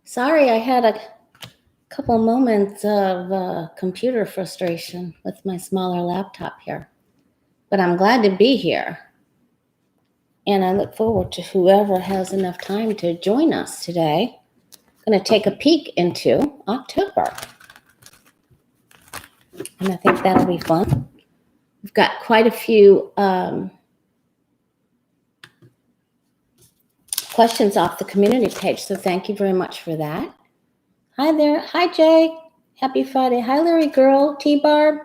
Sorry, I had a couple moments of computer frustration with my smaller laptop here, but I'm glad to be here. And I look forward to whoever has enough time to join us today. I'm going to take a peek into October. And I think that'll be fun. We've got quite a few questions off the community page, so thank you very much for that. Hi there. Hi, Jay. Happy Friday. Hi, Larry Girl. T-Barb.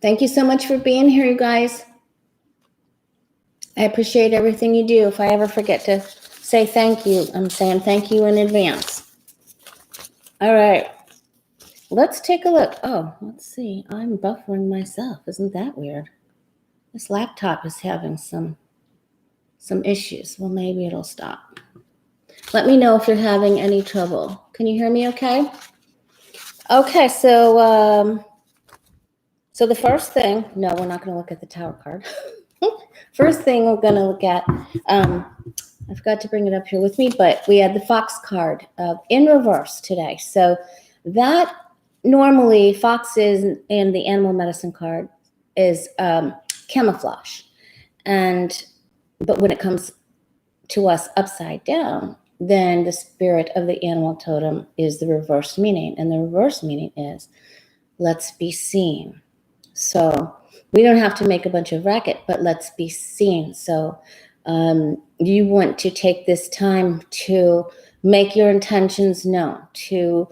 Thank you so much for being here, you guys. I appreciate everything you do. If I ever forget to say thank you, I'm saying thank you in advance. All right. Let's take a look. Oh, let's see. I'm buffering myself. Isn't that weird? This laptop is having some issues. Well, maybe it'll stop. Let me know if you're having any trouble. Can you hear me okay? Okay, so the first thing, no, we're not going to look at the tower card. First thing we're going to look at, I forgot to bring it up here with me, but we had the fox card in reverse today. So that normally foxes in the animal medicine card is camouflage. But when it comes to us upside down, then the spirit of the animal totem is the reverse meaning. And the reverse meaning is, let's be seen. So we don't have to make a bunch of racket, but let's be seen. So you want to take this time to make your intentions known, to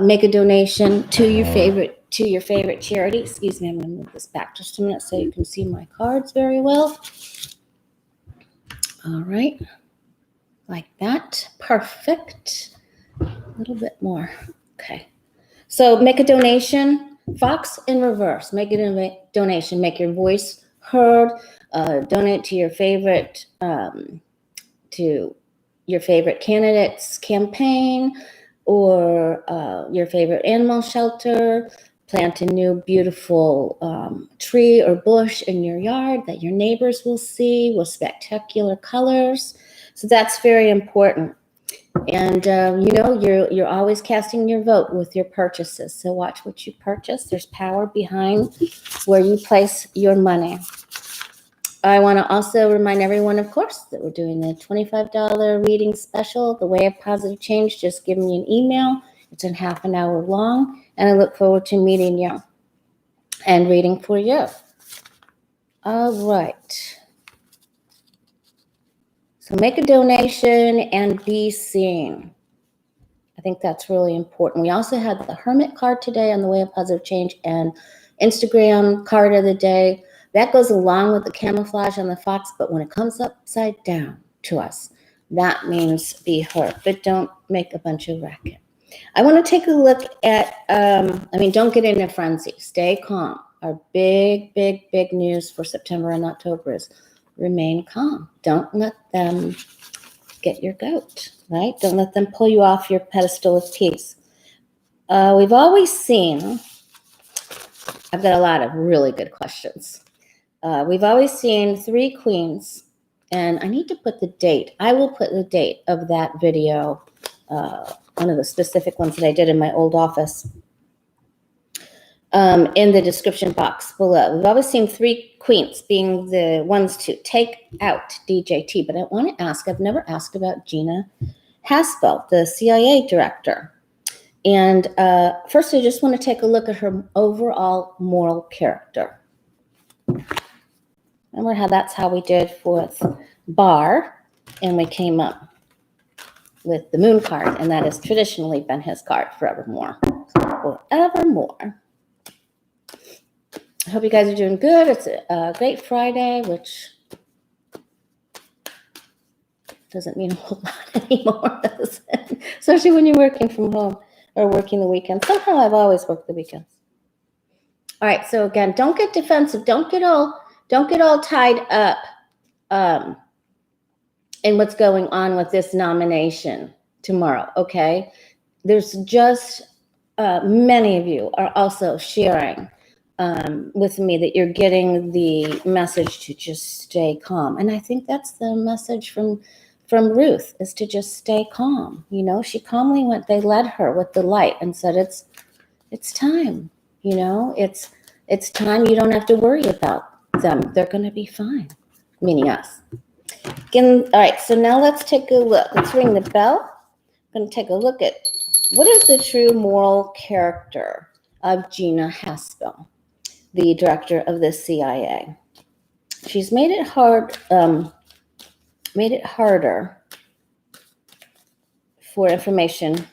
make a donation to your favorite charity. Excuse me, I'm going to move this back just a minute so you can see my cards very well. All right, like that. Perfect. A little bit more. Okay. So make a donation. Fox in reverse. Make a donation. Make your voice heard. Donate to your favorite candidate's campaign, or your favorite animal shelter. Plant a new beautiful tree or bush in your yard that your neighbors will see with spectacular colors. So that's very important. And you're always casting your vote with your purchases. So watch what you purchase. There's power behind where you place your money. I want to also remind everyone, of course, that we're doing the $25 reading special, The Way of Positive Change. Just give me an email. It's in half an hour long, and I look forward to meeting you and reading for you. All right. So make a donation and be seen. I think that's really important. We also had the Hermit card today on The Way of Positive Change, and Instagram card of the day. That goes along with the camouflage on the fox, but when it comes upside down to us, that means be heard. But don't make a bunch of racket. I want to take a look at, don't get in a frenzy. Stay calm. Our big news for September and October is remain calm. Don't let them get your goat, right? Don't let them pull you off your pedestal of peace. We've always seen, I've got a lot of really good questions. We've always seen three queens, and I need to put the date. I will put the date of that video, one of the specific ones that I did in my old office, in the description box below. We've always seen three queens being the ones to take out DJT, but I want to ask, I've never asked about Gina Haspel, the CIA director. And first, I just want to take a look at her overall moral character. Remember how that's how we did with Barr, and we came up with the moon card, and that has traditionally been his card forevermore. Forevermore. I hope you guys are doing good. It's a great Friday, which doesn't mean a whole lot anymore, does it? Especially when you're working from home or working the weekend. Somehow I've always worked the weekends. All right, so again, don't get defensive. Don't get all tied up in what's going on with this nomination tomorrow, okay? There's just many of you are also sharing with me that you're getting the message to just stay calm. And I think that's the message from from Ruth is to just stay calm. You know, she calmly went, they led her with the light and said, it's time, you know, it's time. You don't have to worry about them. They're going to be fine, meaning us. Again, all right, so now let's take a look. Let's ring the bell. I'm going to take a look at what is the true moral character of Gina Haspel, the director of the CIA. She's made it harder for information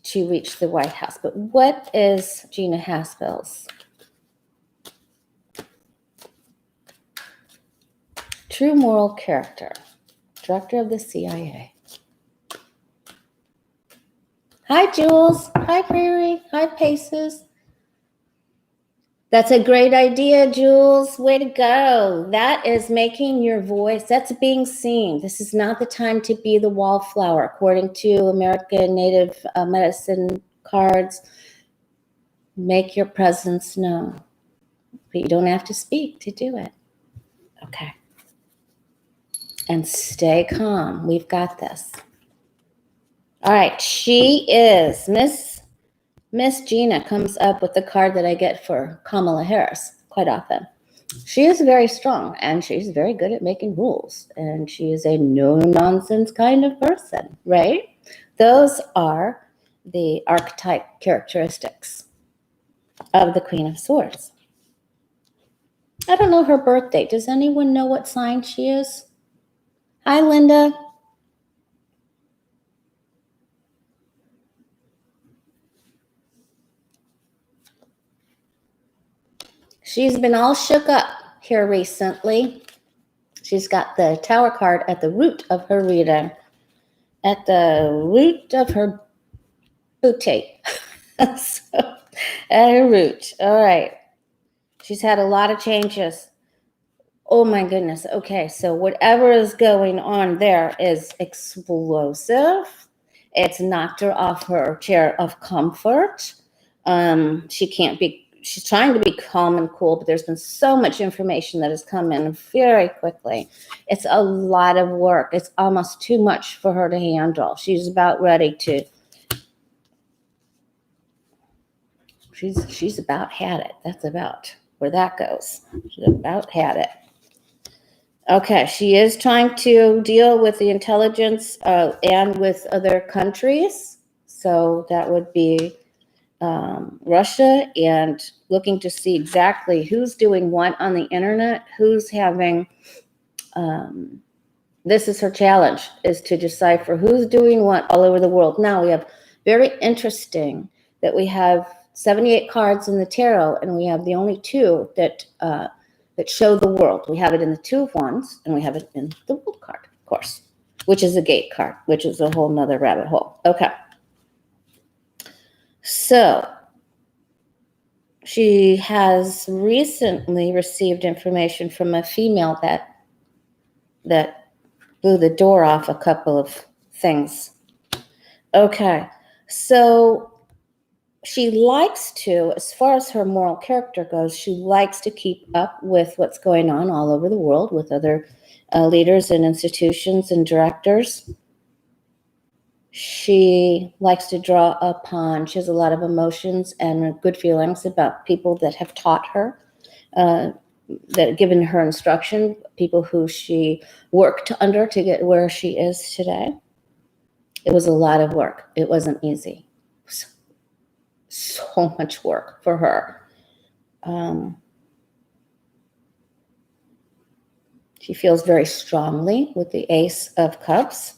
to reach the White House. But what is Gina Haspel's true moral character? Director of the CIA. Hi, Jules. Hi, Prairie. Hi, Paces. That's a great idea, Jules. Way to go. That is making your voice, that's being seen. This is not the time to be the wallflower, according to American Native medicine cards. Make your presence known. But you don't have to speak to do it. Okay. And stay calm. We've got this. All right. She is Miss Gina comes up with the card that I get for Kamala Harris quite often. She is very strong and she's very good at making rules. And she is a no-nonsense kind of person, right? Those are the archetype characteristics of the Queen of Swords. I don't know her birth date. Does anyone know what sign she is? Hi, Linda. She's been all shook up here recently. She's got the Tower card at the root of her reading, at the root of her boutique. So, at her root. All right. She's had a lot of changes. Oh my goodness. Okay, so whatever is going on there is explosive. It's knocked her off her chair of comfort. She's trying to be calm and cool, but there's been so much information that has come in very quickly. It's a lot of work. It's almost too much for her to handle. She's about ready to, she's about had it. That's about where that goes. She's about had it. Okay, she is trying to deal with the intelligence and with other countries. So that would be Russia, and looking to see exactly who's doing what on the internet, who's having, this is her challenge, is to decipher who's doing what all over the world. Now we have very interesting that we have 78 cards in the tarot, and we have the only two that show the world. We have it in the Two of Wands, and we have it in the World card, of course, which is a gate card, which is a whole nother rabbit hole. Okay. So she has recently received information from a female that blew the door off a couple of things. Okay, so she likes to, as far as her moral character goes, she likes to keep up with what's going on all over the world with other leaders and institutions and directors. She likes to draw upon, she has a lot of emotions and good feelings about people that have taught her, that have given her instruction, people who she worked under to get where she is today. It was a lot of work. It wasn't easy. So much work for her. She feels very strongly with the Ace of Cups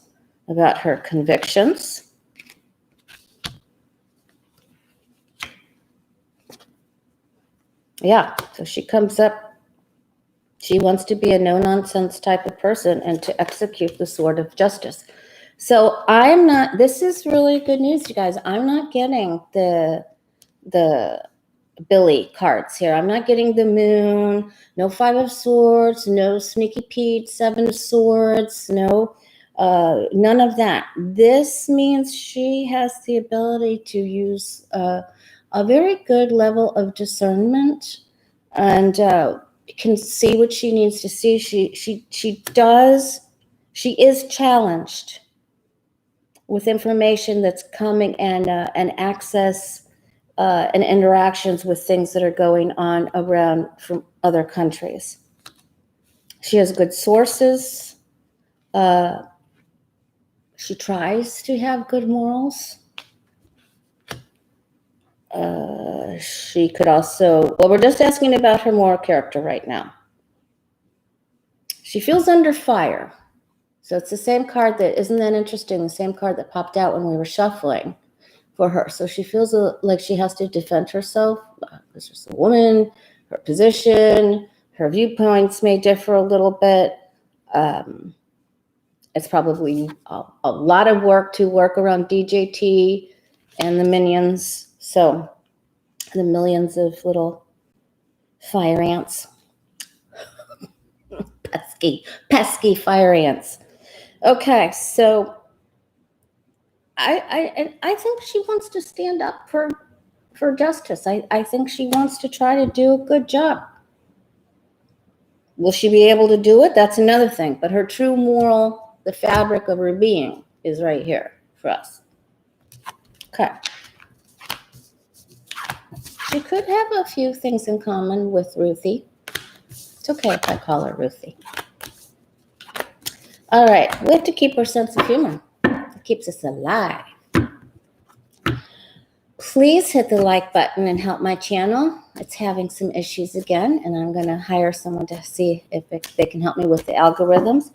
about her convictions. Yeah, so she comes up, she wants to be a no-nonsense type of person and to execute the sword of justice. So I'm not, this is really good news, you guys. I'm not getting the Billy cards here. I'm not getting the Moon, no Five of Swords, no Sneaky Pete, Seven of Swords, no, none of that. This means she has the ability to use a very good level of discernment and can see what she needs to see. She does She is challenged with information that's coming and access and interactions with things that are going on around from other countries. She has good sources. She tries to have good morals. She could also, well, we're just asking about her moral character right now. She feels under fire. So it's the same card that, isn't that interesting? The same card that popped out when we were shuffling for her. So she feels like she has to defend herself. It's just a woman, her position, her viewpoints may differ a little bit. It's probably a lot of work to work around DJT and the minions. So the millions of little fire ants. pesky fire ants. Okay, so I think she wants to stand up for justice. I think she wants to try to do a good job. Will she be able to do it? That's another thing. But her true moral, the fabric of her being, is right here for us. Okay. She could have a few things in common with Ruthie. It's okay if I call her Ruthie. All right. We have to keep our sense of humor. It keeps us alive. Please hit the like button and help my channel. It's having some issues again, and I'm going to hire someone to see if they can help me with the algorithms.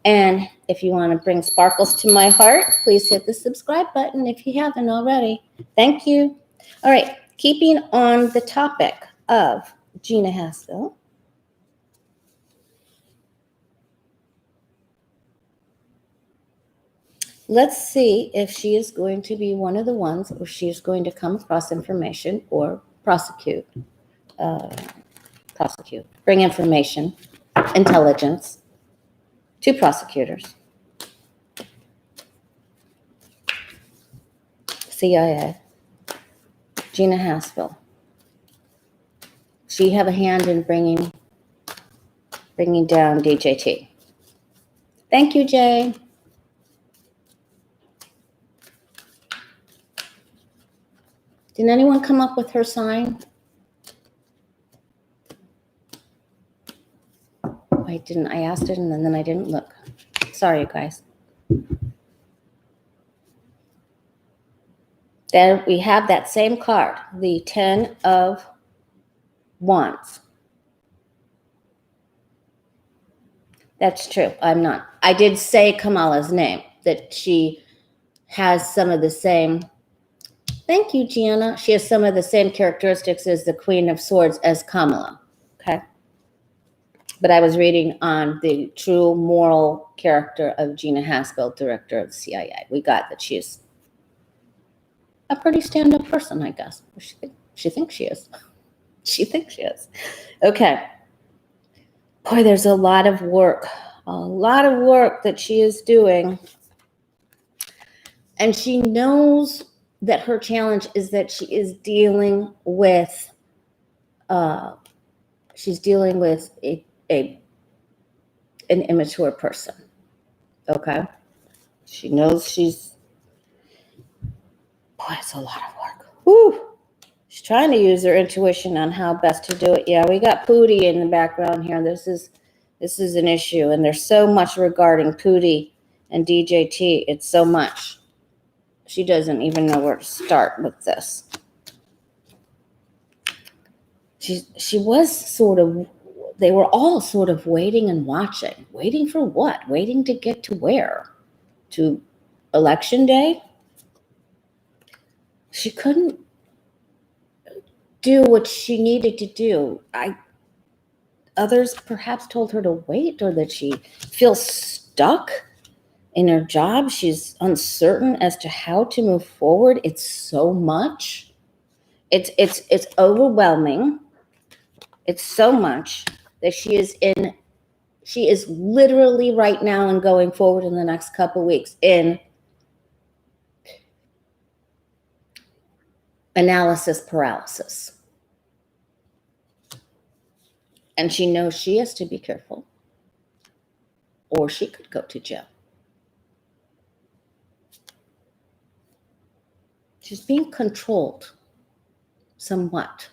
And if you want to bring sparkles to my heart, please hit the subscribe button if you haven't already. Thank you. All right, keeping on the topic of Gina Haspel. Let's see if she is going to be one of the ones where she is going to come across information or prosecute, bring information, intelligence to prosecutors. CIA, Gina Haspel. She have a hand in bringing down DJT. Thank you, Jay. Did anyone come up with her sign? I didn't. I asked it and then I didn't look. Sorry, you guys. Then we have that same card, the 10 of Wands. That's true. I'm not. I did say Kamala's name, that she has some of the same. Thank you, Gianna. She has some of the same characteristics as the Queen of Swords as Kamala. Okay. But I was reading on the true moral character of Gina Haspel, director of the CIA. We got that she's a pretty stand-up person, I guess. She thinks she is. She thinks she is. Okay. Boy, there's a lot of work that she is doing. And she knows that her challenge is that she is dealing with, an immature person. Okay. She knows boy, it's a lot of work. Whew. She's trying to use her intuition on how best to do it. Yeah, we got Pootie in the background here. This is an issue, and there's so much regarding Pootie and DJT. It's so much. She doesn't even know where to start with this. She was sort of, they were all sort of waiting and watching. Waiting for what? Waiting to get to where? To election day? She couldn't do what she needed to do. Others perhaps told her to wait, or that she feels stuck in her job. She's uncertain as to how to move forward. It's so much. It's overwhelming. It's so much that she is literally right now and going forward in the next couple of weeks in analysis paralysis. And she knows she has to be careful, or she could go to jail. She's being controlled somewhat.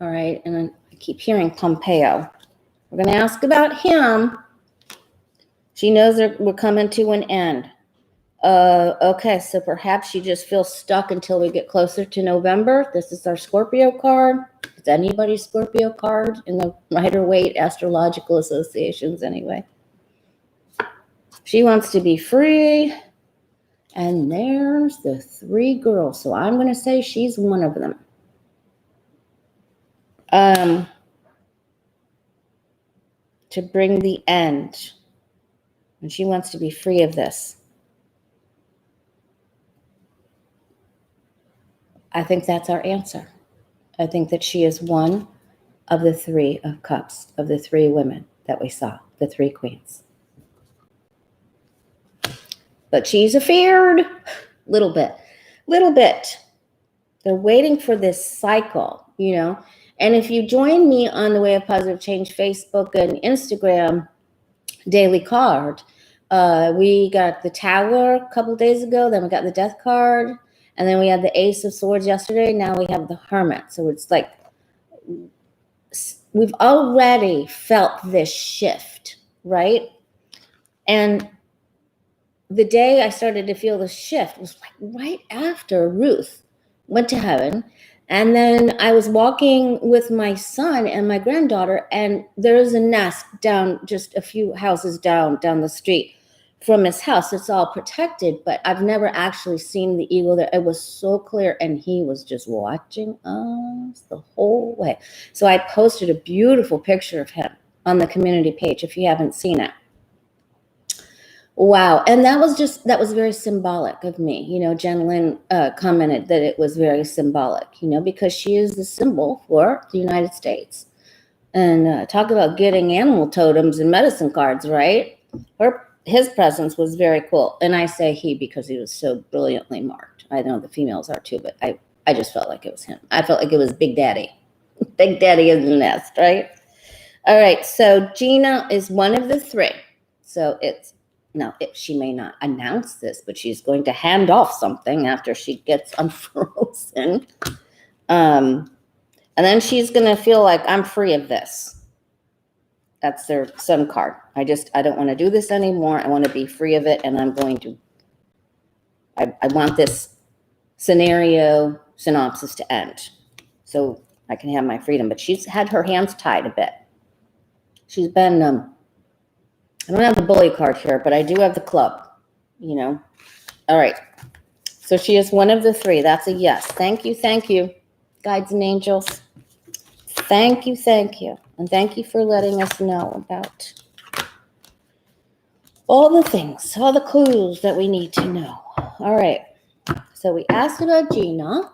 All right. And I keep hearing Pompeo. We're going to ask about him. She knows that we're coming to an end. Okay, so perhaps she just feels stuck until we get closer to November. This is our Scorpio card. Is anybody's Scorpio card in the Rider-Waite Astrological Associations anyway? She wants to be free. And there's the 3 girls. So I'm going to say she's one of them. To bring the end. And she wants to be free of this. I think that's our answer. I think that she is one of the 3 of cups, of the 3 women that we saw, the 3 queens. But she's afeared. Little bit. They're waiting for this cycle, you know. And if you join me on the Way of Positive Change Facebook and Instagram daily card, we got the Tower a couple days ago, then we got the Death card, and then we had the Ace of Swords yesterday. Now we have the Hermit. So it's like we've already felt this shift, right? And the day I started to feel the shift was like right after Ruth went to heaven. And then I was walking with my son and my granddaughter, and there's a nest down just a few houses down the street from his house. It's all protected, but I've never actually seen the eagle there. It was so clear, and he was just watching us the whole way. So I posted a beautiful picture of him on the community page if you haven't seen it. Wow. And that was very symbolic of me. You know, Jen Lynn commented that it was very symbolic, you know, because she is the symbol for the United States. And talk about getting animal totems and medicine cards, right? His presence was very cool. And I say he because he was so brilliantly marked. I know the females are too, but I just felt like it was him. I felt like it was Big Daddy. Big Daddy in the nest, right? All right. So Gina is one of the 3. So she may not announce this, but she's going to hand off something after she gets unfrozen. And then she's going to feel like I'm free of this. That's their Sun card. I don't want to do this anymore. I want to be free of it. And I want this scenario synopsis to end so I can have my freedom. But she's had her hands tied a bit. She's been, I don't have the bully card here, but I do have the club, you know. All right. So she is one of the 3. That's a yes. Thank you. Guides and angels. Thank you. And thank you for letting us know about all the things, all the clues that we need to know. All right. So we asked about Gina.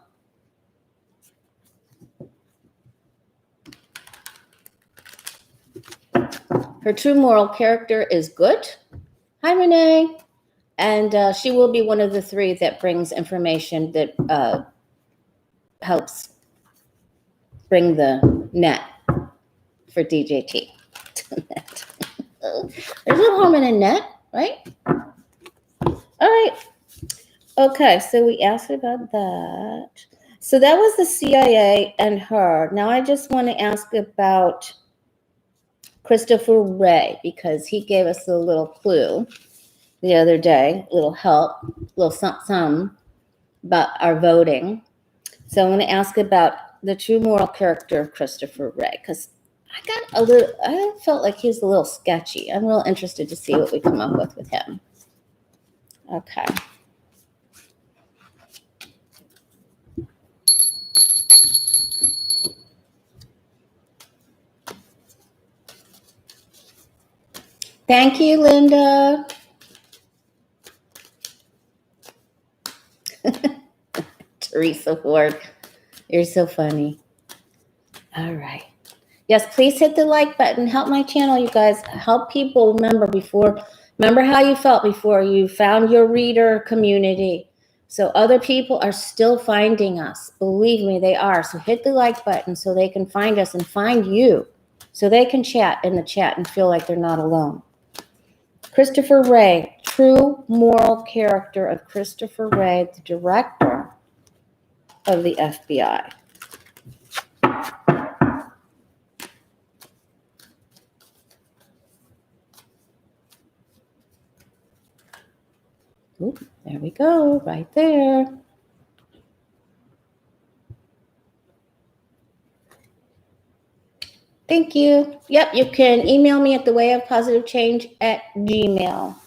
Her true moral character is good. Hi, Renee. And she will be one of the 3 that brings information that helps bring the net for DJT. There's no harm in a net, right? All right. Okay, so we asked about that. So that was the CIA and her. Now I just want to ask about Christopher Wray, because he gave us a little clue the other day, a little help, a little something about our voting. So I'm going to ask about the true moral character of Christopher Wray, because I felt like he was a little sketchy. I'm real interested to see what we come up with him. Okay. Thank you, Linda. Teresa Ward, you're so funny. All right. Yes, please hit the like button. Help my channel, you guys. Help people remember how you felt before you found your reader community. So other people are still finding us. Believe me, they are. So hit the like button so they can find us and find you. So they can chat in the chat and feel like they're not alone. Christopher Wray, true moral character of Christopher Wray, the director of the FBI. Ooh, there we go, right there. Thank you. Yep, you can email me at thewayofpositivechange@gmail.com.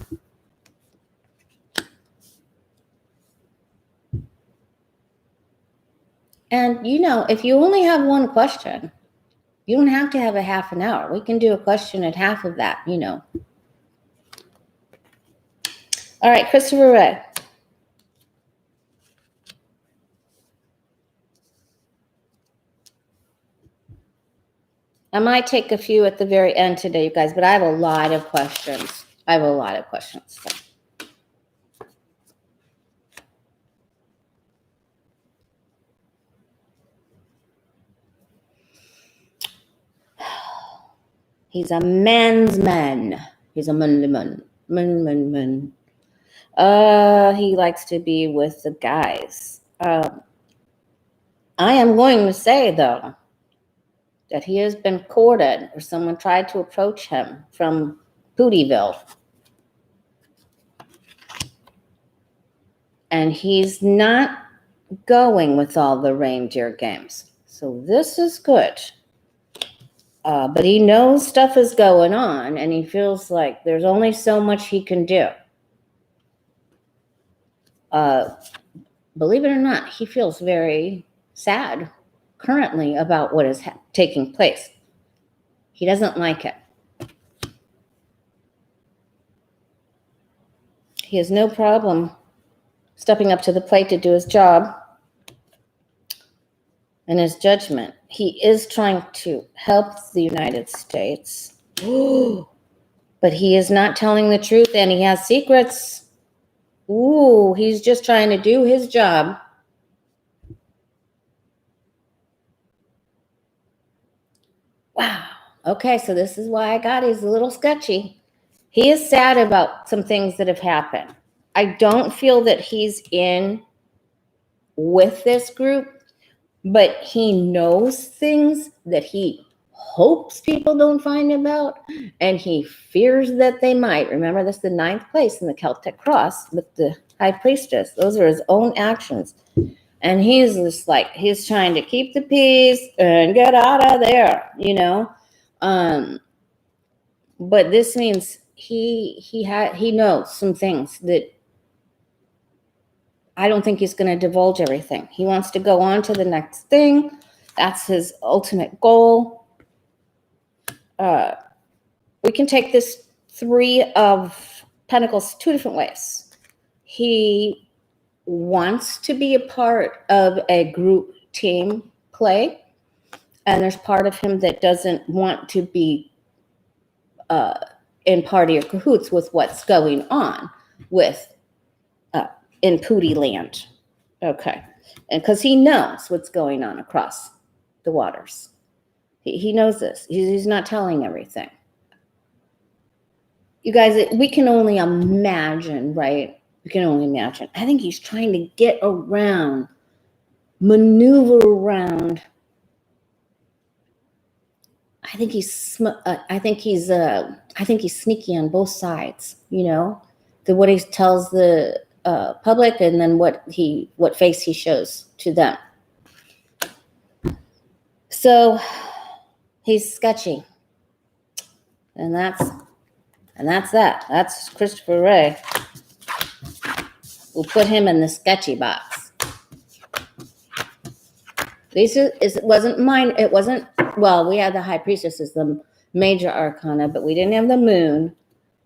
And if you only have one question, you don't have to have a half an hour. We can do a question at half of that, All right, Christopher Wray. I might take a few at the very end today, you guys, but I have a lot of questions. So. He's a man's man. He's a man. He likes to be with the guys. I am going to say, though, that he has been courted, or someone tried to approach him from Pootieville. And he's not going with all the reindeer games. So this is good. But he knows stuff is going on, and he feels like there's only so much he can do. Believe it or not, he feels very sad currently about what is taking place. He doesn't like it. He has no problem stepping up to the plate to do his job and his judgment. He is trying to help the United States, but he is not telling the truth, and he has secrets. Ooh, he's just trying to do his job. Wow. Okay, so this is why I got he's a little sketchy. He is sad about some things that have happened. I don't feel that he's in with this group, but he knows things that he hopes people don't find out, and he fears that they might. Remember, this is the 9th place in the Celtic cross with the high priestess. Those are his own actions. And he's just like, he's trying to keep the peace and get out of there, But this means he knows some things that I don't think he's going to divulge everything. He wants to go on to the next thing. That's his ultimate goal. We can take this 3 of Pentacles 2 different ways. He wants to be a part of a group team play, and there's part of him that doesn't want to be in party or cahoots with what's going on with in Pootie land. Okay. And because he knows what's going on across the waters. He knows this. He's not telling everything. You guys, we can only imagine, right? We can only imagine. I think he's trying to get around, maneuver around. I think he's sneaky on both sides, what he tells the public, and then what face he shows to them. So he's sketchy, and that's that. That's Christopher Wray. We'll put him in the sketchy box. It wasn't mine. It wasn't. Well, we had the High Priestess as the major arcana, but we didn't have the Moon,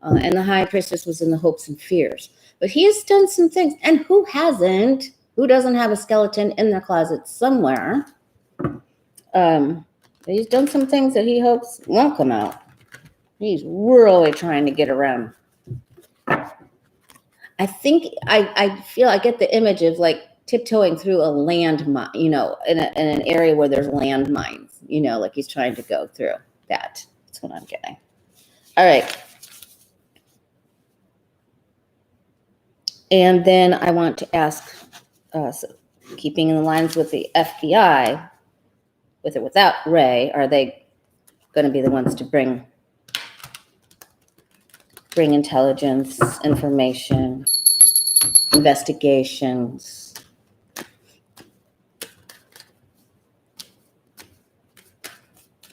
and the High Priestess was in the hopes and fears. But he has done some things, and who hasn't? Who doesn't have a skeleton in their closet somewhere? He's done some things that he hopes won't come out. He's really trying to get around. I think I feel I get the image of like tiptoeing through a landmine, in an area where there's landmines, like he's trying to go through that. That's what I'm getting. All right. And then I want to ask, so keeping in the lines with the FBI, with or without Ray, are they going to be the ones to bring intelligence, information, investigations?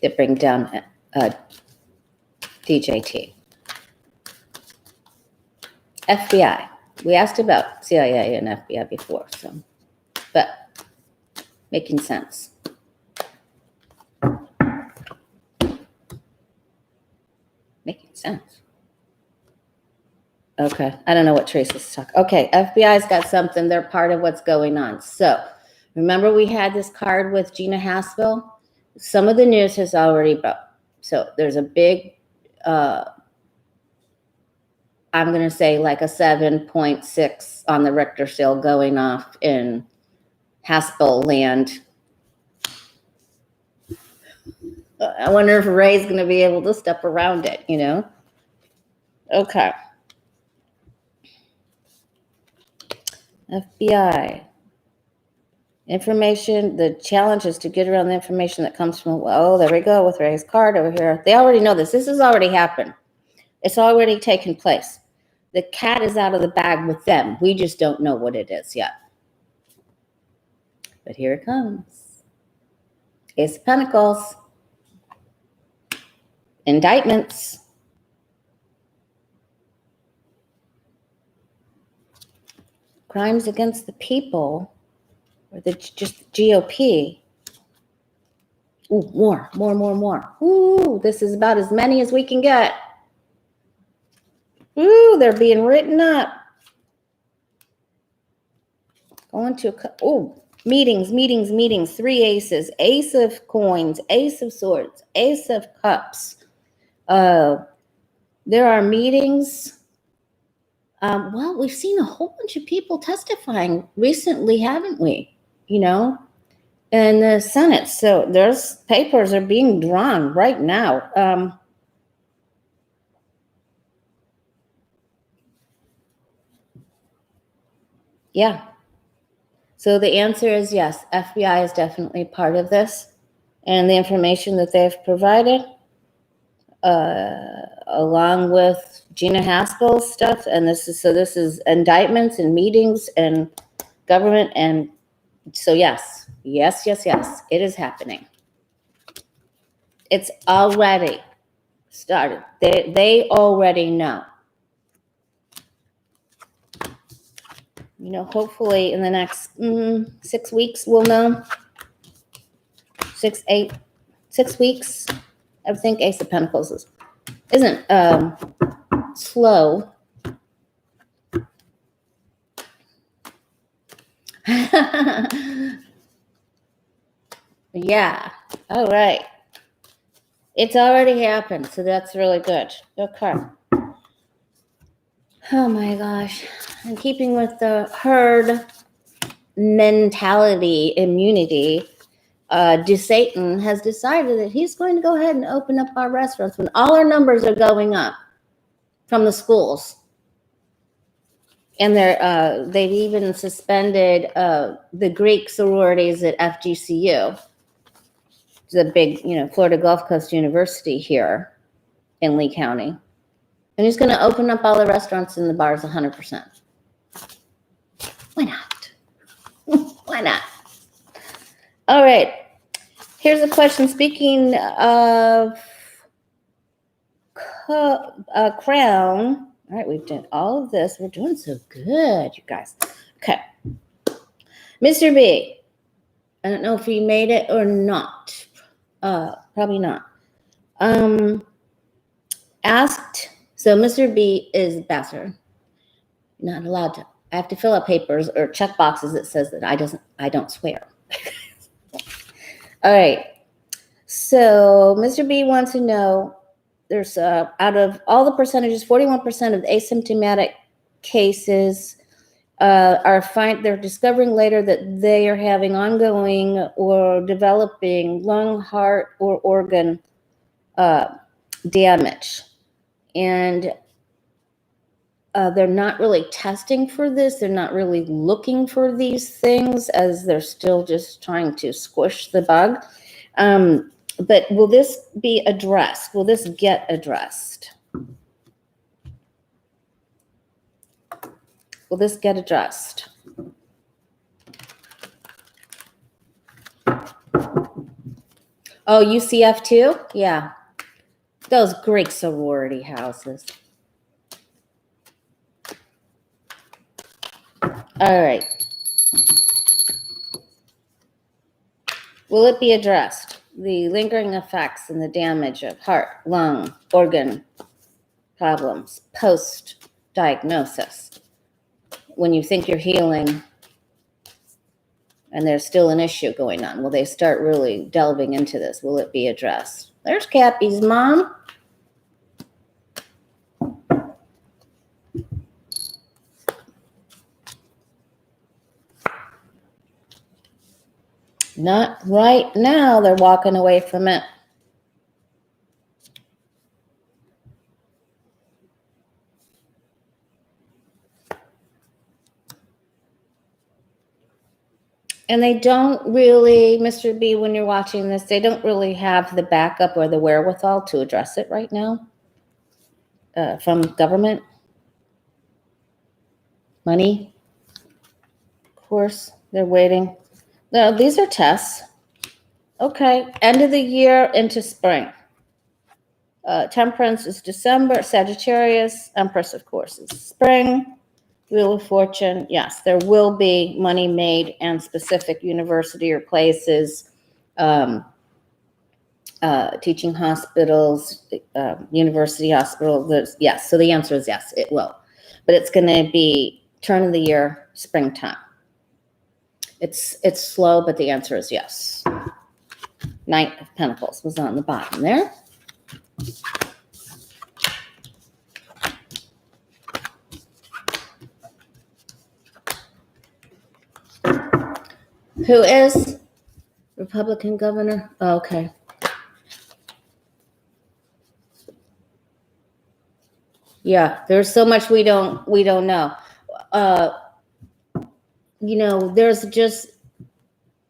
That bring down DJT. FBI. We asked about CIA and FBI before, so, but making sense. Making sense. Okay, I don't know what Trace is talking. Okay, FBI's got something. They're part of what's going on. So, remember we had this card with Gina Haspel? Some of the news has already broke. So, there's a big, I'm going to say like a 7.6 on the Richter scale going off in Haspel land. I wonder if Ray's going to be able to step around it, you know? Okay. FBI. Information, the challenge is to get around the information that comes from, oh, there we go with Ray's card over here. They already know this. This has already happened. It's already taken place. The cat is out of the bag with them. We just don't know what it is yet. But here it comes. Ace of Pentacles. Indictments. Crimes against the people. Or just GOP. Ooh, more. Ooh, this is about as many as we can get. Ooh, they're being written up. Going to, meetings. 3 aces. Ace of coins. Ace of swords. Ace of cups. There are meetings. Well, we've seen a whole bunch of people testifying recently, haven't we? You know, in the Senate. So there's papers are being drawn right now. Yeah. So the answer is yes. FBI is definitely part of this, and the information that they've provided, along with Gina Haspel's stuff, and this is indictments and meetings and government, and so yes, it is happening. It's already started. They already know. You know, hopefully in the next 6 weeks we'll know. 6 weeks. I think Ace of Pentacles isn't slow. Yeah. All right. It's already happened, so that's really good. Okay. Oh my gosh. In keeping with the herd mentality, immunity, Satan has decided that he's going to go ahead and open up our restaurants when all our numbers are going up from the schools. And they've even suspended the Greek sororities at FGCU, the big, Florida Gulf Coast University here in Lee County. And he's going to open up all the restaurants and the bars 100%. Why not? Why not? All right. Here's a question. Speaking of crown. All right, we've done all of this. We're doing so good, you guys. Okay. Mr. B. I don't know if he made it or not. Probably not. Asked. So Mr. B is bastard. Not allowed to. I have to fill out papers or check boxes that says that I don't swear. All right. So Mr. B wants to know, there's out of all the percentages, 41% of asymptomatic cases they're discovering later that they are having ongoing or developing lung, heart, or organ damage. And They're not really testing for this. They're not really looking for these things, as they're still just trying to squish the bug. But will this be addressed? Will this get addressed? Will this get addressed? Oh, UCF too? Yeah. Those Greek sorority houses. All right. Will it be addressed? The lingering effects and the damage of heart, lung, organ problems post-diagnosis. When you think you're healing and there's still an issue going on, will they start really delving into this? Will it be addressed? There's Cappy's mom. Not right now. They're walking away from it. And they don't really, Mr. B, when you're watching this, they don't really have the backup or the wherewithal to address it right now from government. Money, of course, they're waiting. No, these are tests. Okay, end of the year into spring. Temperance is December. Sagittarius, Empress, of course, is spring. Wheel of Fortune, yes, there will be money made and specific university or places, teaching hospitals, university hospitals. Yes, so the answer is yes, it will. But it's going to be turn of the year, springtime. It's slow, but the answer is yes. Knight of Pentacles was on the bottom there. Who is Republican governor? Oh, okay. Yeah, there's so much we don't know. There's just,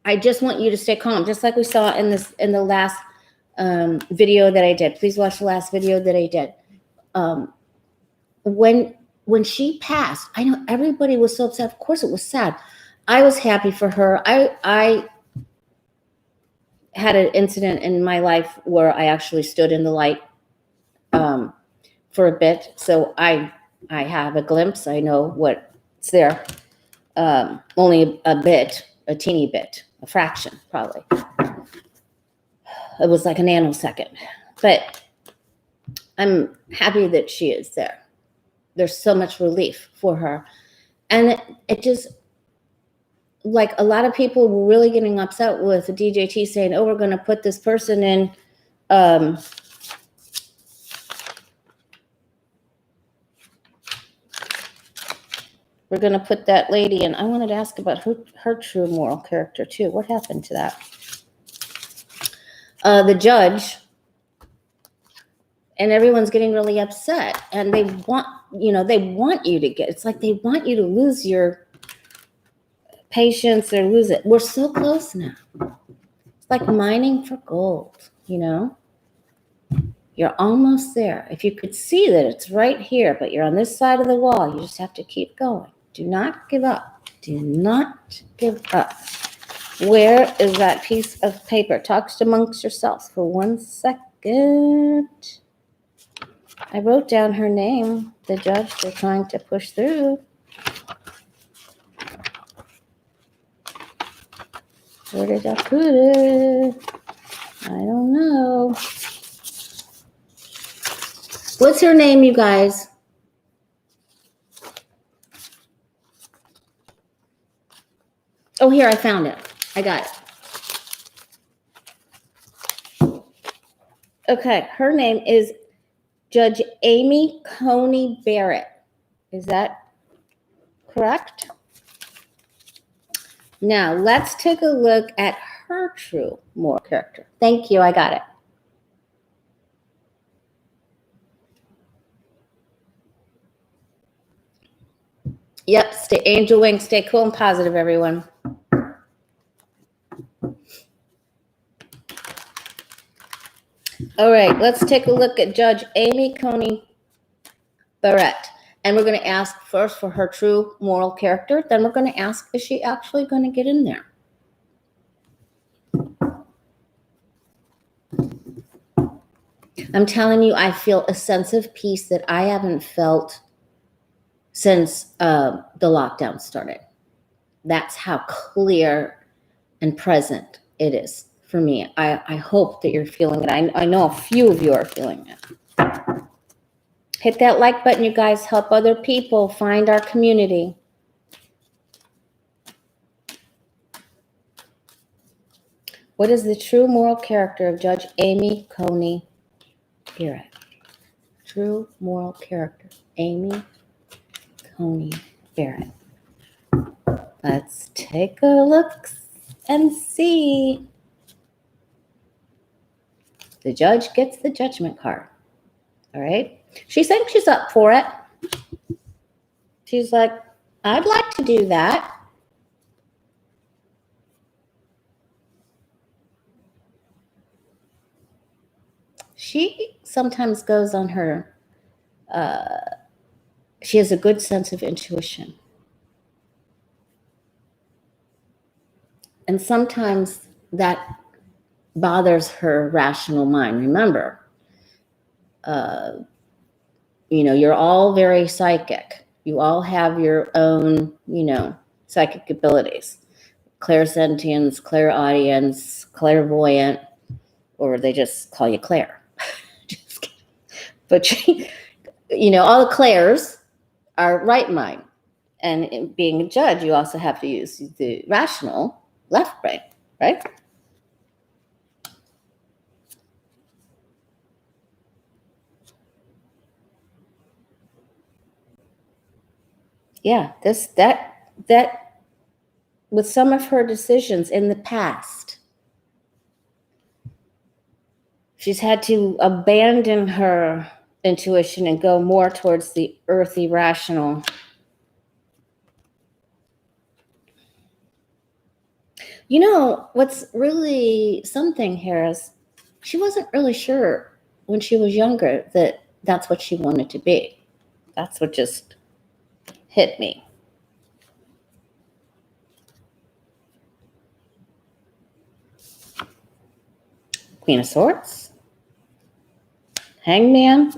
I just want you to stay calm, just like we saw in the last video that I did. Please watch the last video that I did. When she passed, I know everybody was so upset. Of course, it was sad. I was happy for her. I had an incident in my life where I actually stood in the light for a bit, so I have a glimpse. I know what's there. Only a bit, a teeny bit, a fraction probably. It was like a nanosecond, but I'm happy that she is there. There's so much relief for her, and it just, like, a lot of people were really getting upset with the DJT saying, "Oh, we're going to put this person in." We're going to put that lady in. I wanted to ask about her true moral character too. What happened to that? The judge, and everyone's getting really upset, and they want you to get. It's like they want you to lose your patience or lose it. We're so close now. It's like mining for gold. You're almost there. If you could see that it's right here, but you're on this side of the wall, you just have to keep going. Do not give up. Do not give up. Where is that piece of paper? Talk amongst yourselves for 1 second. I wrote down her name, the judge they're trying to push through. Where did I put it? I don't know. What's her name, you guys? Oh, here, I found it. I got it. Okay, her name is Judge Amy Coney Barrett. Is that correct? Now, let's take a look at her true moral character. Thank you, I got it. Yep, stay angel wing, stay cool and positive, everyone. All right, let's take a look at Judge Amy Coney Barrett. And we're going to ask first for her true moral character. Then we're going to ask, is she actually going to get in there? I'm telling you, I feel a sense of peace that I haven't felt since the lockdown started. That's how clear and present it is for me. I hope that you're feeling it. I know a few of you are feeling it. Hit that like button, you guys. Help other people find our community. What is the true moral character of Judge Amy Coney Barrett? True moral character, Amy Coney Barrett. Let's take a look and see. The judge gets the judgment card. All right. She's anxious up for it. She's like, I'd like to do that. She sometimes goes on her, she has a good sense of intuition. And sometimes that bothers her rational mind. Remember, you're all very psychic. You all have your own, psychic abilities. Clairsentience, clairaudience, clairvoyant, or they just call you Claire. Just kidding. But, all the Claires are right mind. And being a judge, you also have to use the rational left brain, right? Yeah, that with some of her decisions in the past, she's had to abandon her intuition and go more towards the earthy, rational. What's really something here is she wasn't really sure when she was younger that that's what she wanted to be. That's what just hit me. Queen of Swords, Hangman,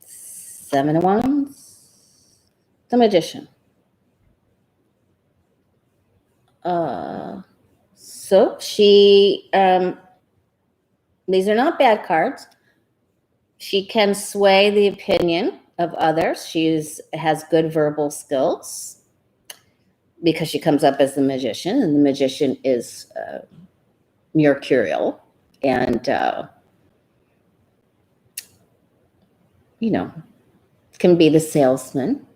Seven of Wands, the Magician. So she, these are not bad cards. She can sway the opinion of others. She has good verbal skills because she comes up as the Magician, and the Magician is mercurial and, can be the salesman.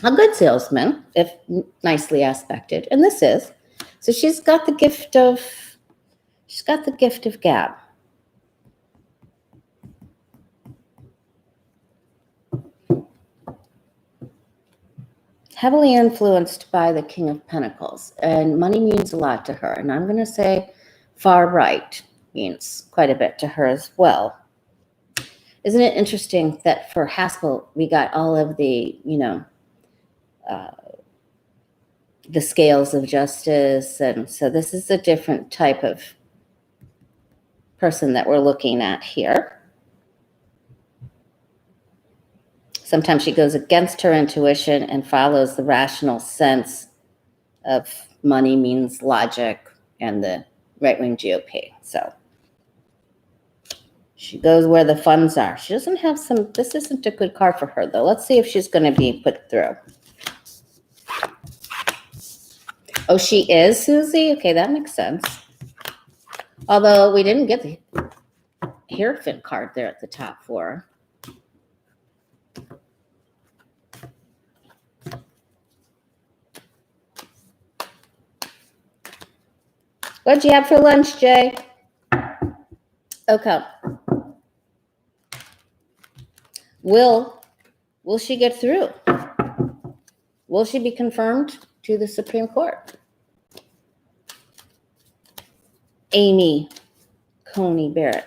A good salesman, if nicely aspected, and this is. So she's got the gift of gab. Heavily influenced by the King of Pentacles, and money means a lot to her. And I'm going to say far right means quite a bit to her as well. Isn't it interesting that for Haskell, we got all of the, the scales of justice. And so this is a different type of person that we're looking at here. Sometimes she goes against her intuition and follows the rational sense of money means logic and the right-wing GOP. So she goes where the funds are. She doesn't have this isn't a good card for her, though. Let's see if she's going to be put through. Oh, she is, Susie? Okay, that makes sense. Although we didn't get the Hierophant card there at the top for her. What'd you have for lunch, Jay? Okay. Will Will she get through? Will she be confirmed to the Supreme Court? Amy Coney Barrett.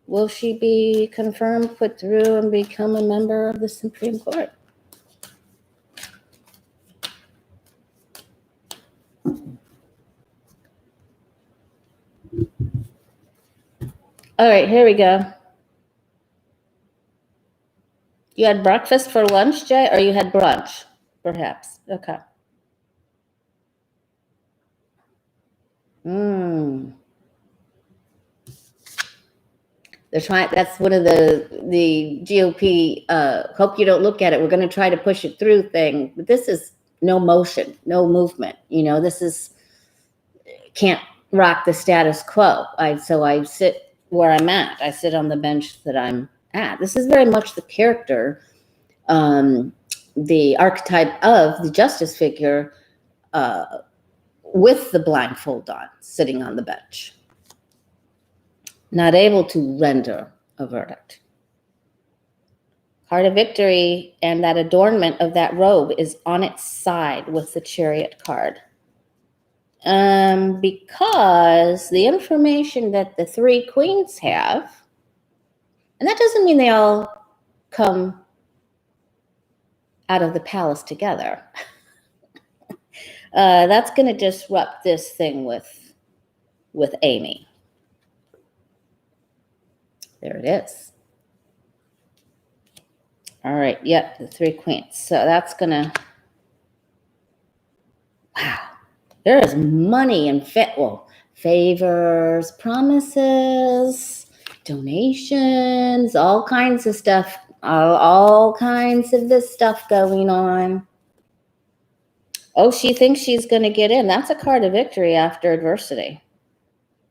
Will she be confirmed, put through, and become a member of the Supreme Court? All right, here we go. You had breakfast for lunch, Jay, or you had brunch, perhaps? Okay. They're trying. That's one of the GOP. Hope you don't look at it. We're going to try to push it through thing, but this is no motion, no movement. This is can't rock the status quo. So I sit where I'm at. I sit on the bench that I'm at. This is very much the character, the archetype of the justice figure, with the blindfold on, sitting on the bench, not able to render a verdict. Card of victory, and that adornment of that robe is on its side with the Chariot card. Because the information that the three queens have, and that doesn't mean they all come out of the palace together. That's going to disrupt this thing with Amy. There it is. All right. Yep, the three queens. So that's going to, wow. There is money and favors, promises, donations, all kinds of stuff, all kinds of this stuff going on. Oh, she thinks she's going to get in. That's a card of victory after adversity.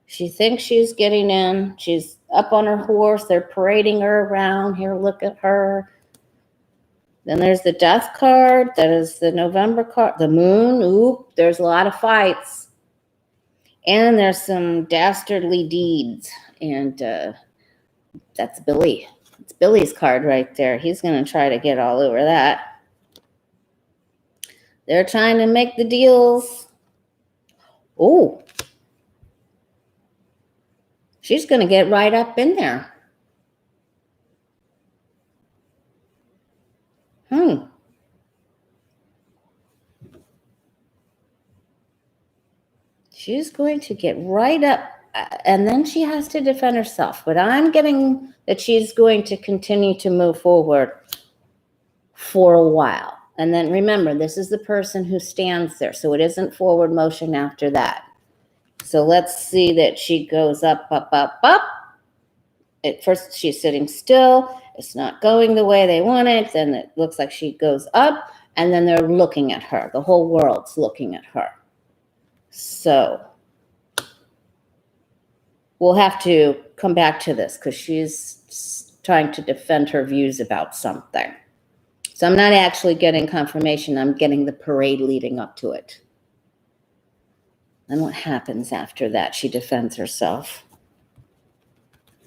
She thinks she's getting in. She's up on her horse. They're parading her around. Here, look at her. Then there's the death card. That is the November card. The moon. Oop, there's a lot of fights. And there's some dastardly deeds. And that's Billy. It's Billy's card right there. He's going to try to get all over that. They're trying to make the deals. Oh. She's going to get right up in there. She's going to get right up, and then she has to defend herself. But I'm getting that she's going to continue to move forward for a while. And then remember, this is the person who stands there, so it isn't forward motion after that. So let's see that she goes up, up, up, up. At first, she's sitting still. It's not going the way they want it. Then it looks like she goes up, and then they're looking at her. The whole world's looking at her. So we'll have to come back to this because she's trying to defend her views about something. So I'm not actually getting confirmation. I'm getting the parade leading up to it. And what happens after that? She defends herself.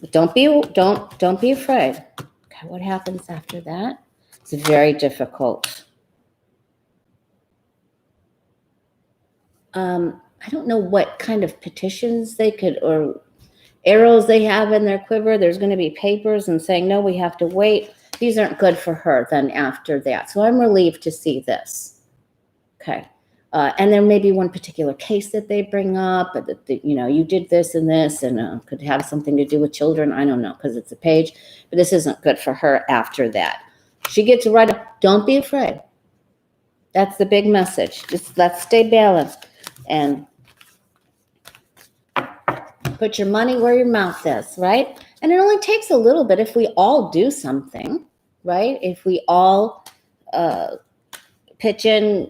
But don't be afraid. Okay, what happens after that? It's very difficult. I don't know what kind of petitions they could, or arrows they have in their quiver. There's going to be papers and saying, no, we have to wait. These aren't good for her then after that. So I'm relieved to see this. Okay. And there may be one particular case that they bring up, that you did this and this, and could have something to do with children. I don't know, because it's a page. But this isn't good for her after that. She gets right up. Don't be afraid. That's the big message. Just let's stay balanced. And put your money where your mouth is, right? And it only takes a little bit if we all do something, right? If we all pitch in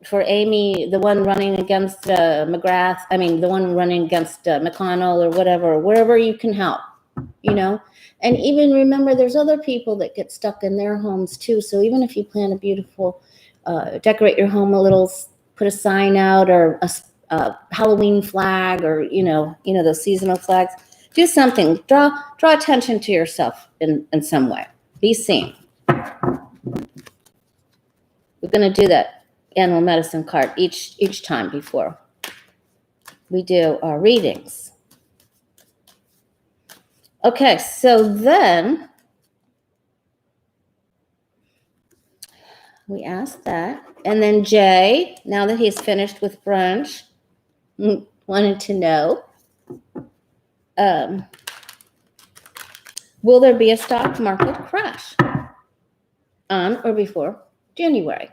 for Amy, the one running against McGrath, the one running against McConnell or whatever, wherever you can help, And even remember, there's other people that get stuck in their homes too. So even if you plan a beautiful, decorate your home a little, put a sign out or a Halloween flag or, those seasonal flags, do something, draw attention to yourself in some way. Be seen. We're going to do that animal medicine card each time before we do our readings. Okay, so then we asked that. And then Jay, now that he's finished with brunch, wanted to know, will there be a stock market crash on or before January?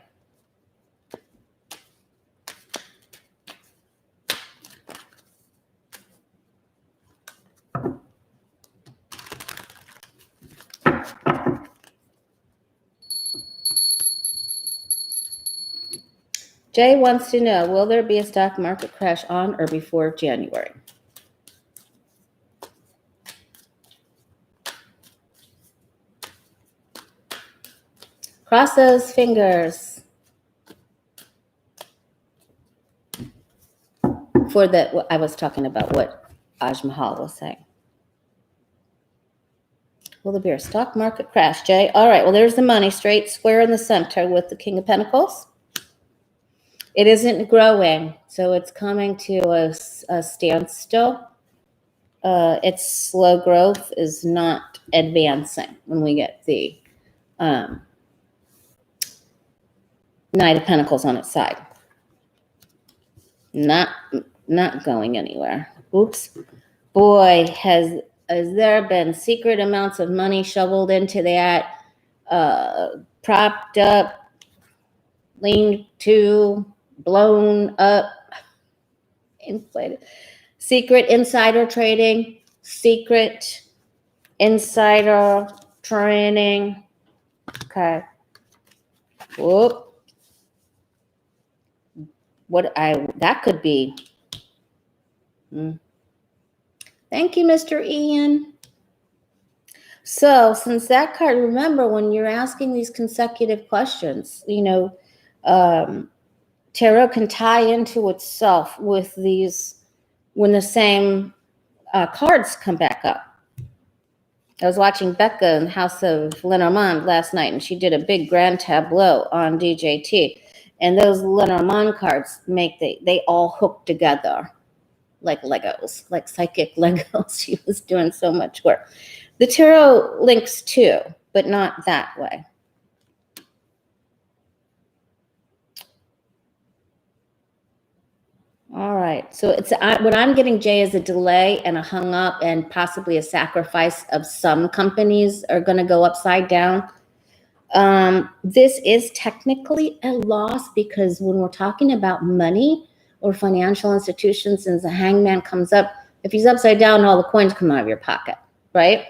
Jay wants to know, will there be a stock market crash on or before January? Cross those fingers for what I was talking about, what Aj Mahal was saying. Will there be a stock market crash, Jay? All right, well, there's the money straight square in the center with the King of Pentacles. It isn't growing, so it's coming to a standstill. Its slow growth is not advancing when we get the Knight of Pentacles on its side. Not going anywhere. Oops. Boy, has there been secret amounts of money shoveled into that, propped up, leaned to, blown up, inflated. Secret insider trading, secret insider trading. Okay. Whoop. That could be. Thank you, Mr. Ian. So since that card, remember when you're asking these consecutive questions, tarot can tie into itself with these when the same cards come back up. I was watching Becca in House of Lenormand last night, and she did a big grand tableau on DJT. And those Lenormand cards they all hook together like Legos, like psychic Legos. She was doing so much work. The tarot links too, but not that way. All right. So what I'm getting, Jay, is a delay and a hung up and possibly a sacrifice of some companies are going to go upside down. This is technically a loss because when we're talking about money or financial institutions and the hangman comes up, if he's upside down, all the coins come out of your pocket, right?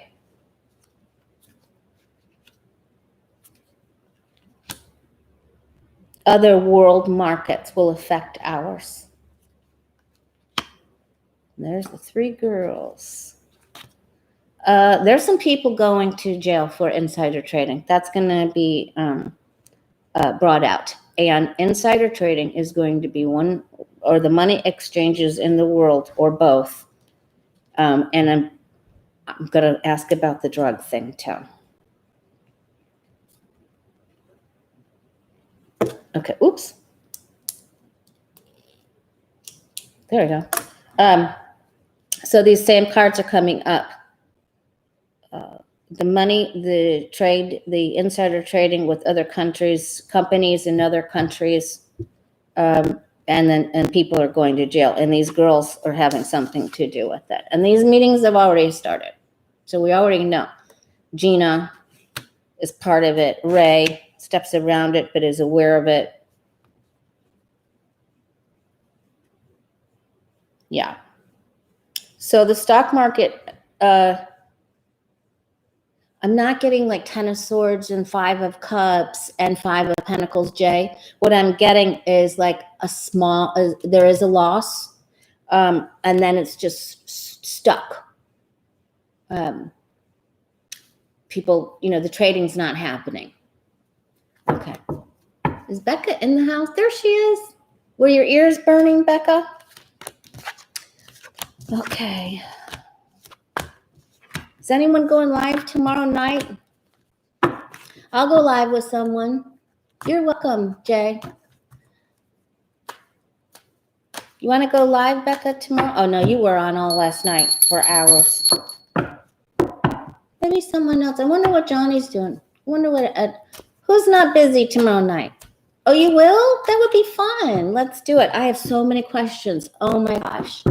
Other world markets will affect ours. There's the three girls. There's some people going to jail for insider trading. That's going to be brought out. And insider trading is going to be one, or the money exchanges in the world, or both. And I'm going to ask about the drug thing too. Okay, oops. There we go. So these same cards are coming up. The money, the trade, the insider trading with other countries, companies in other countries, and people are going to jail. And these girls are having something to do with it. And these meetings have already started. So we already know. Gina is part of it. Ray steps around it, but is aware of it. Yeah. So the stock market, I'm not getting like 10 of swords and 5 of cups and 5 of pentacles, Jay. What I'm getting is like there is a loss, and then it's just stuck. People, the trading's not happening. Okay. Is Becca in the house? There she is. Were your ears burning, Becca? Okay. Is anyone going live tomorrow night? I'll go live with someone. You're welcome, Jay. You want to go live, Becca, tomorrow? Oh, no, you were on all last night for hours. Maybe someone else. I wonder what Johnny's doing. I wonder what... who's not busy tomorrow night? Oh, you will? That would be fun. Let's do it. I have so many questions. Oh, my gosh.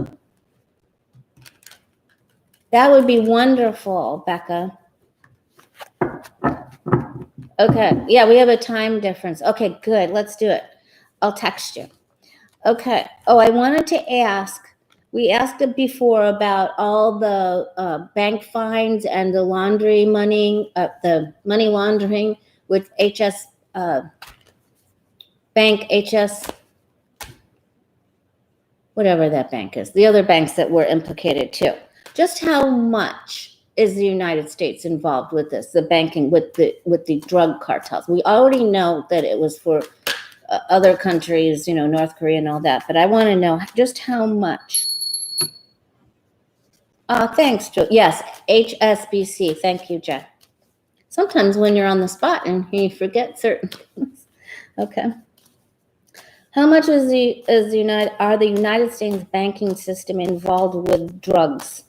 That would be wonderful, Becca. Okay. Yeah, we have a time difference. Okay, good. Let's do it. I'll text you. Okay. Oh, I wanted to ask. We asked it before about all the bank fines and the laundry money, the money laundering with HS Bank, HS, whatever that bank is. The other banks that were implicated too. Just how much is the United States involved with this? The banking with the drug cartels. We already know that it was for other countries, North Korea and all that. But I want to know just how much. Thanks, Joe. Yes, HSBC. Thank you, Jeff. Sometimes when you're on the spot and you forget certain things. Okay. How much are the United States banking system involved with drugs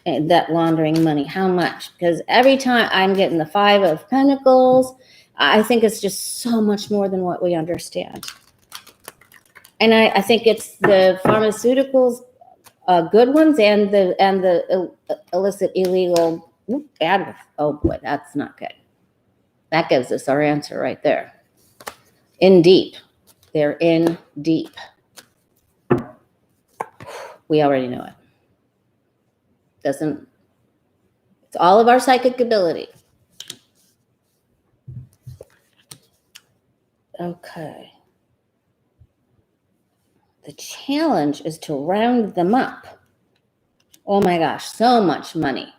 and that laundering money? How much? Because every time I'm getting the Five of Pentacles, I think it's just so much more than what we understand. And I think it's the pharmaceuticals, good ones, and the illicit, illegal, bad ones. Oh boy, that's not good. That gives us our answer right there. In deep. They're in deep. We already know it. It's all of our psychic ability. Okay. The challenge is to round them up. Oh my gosh, so much money.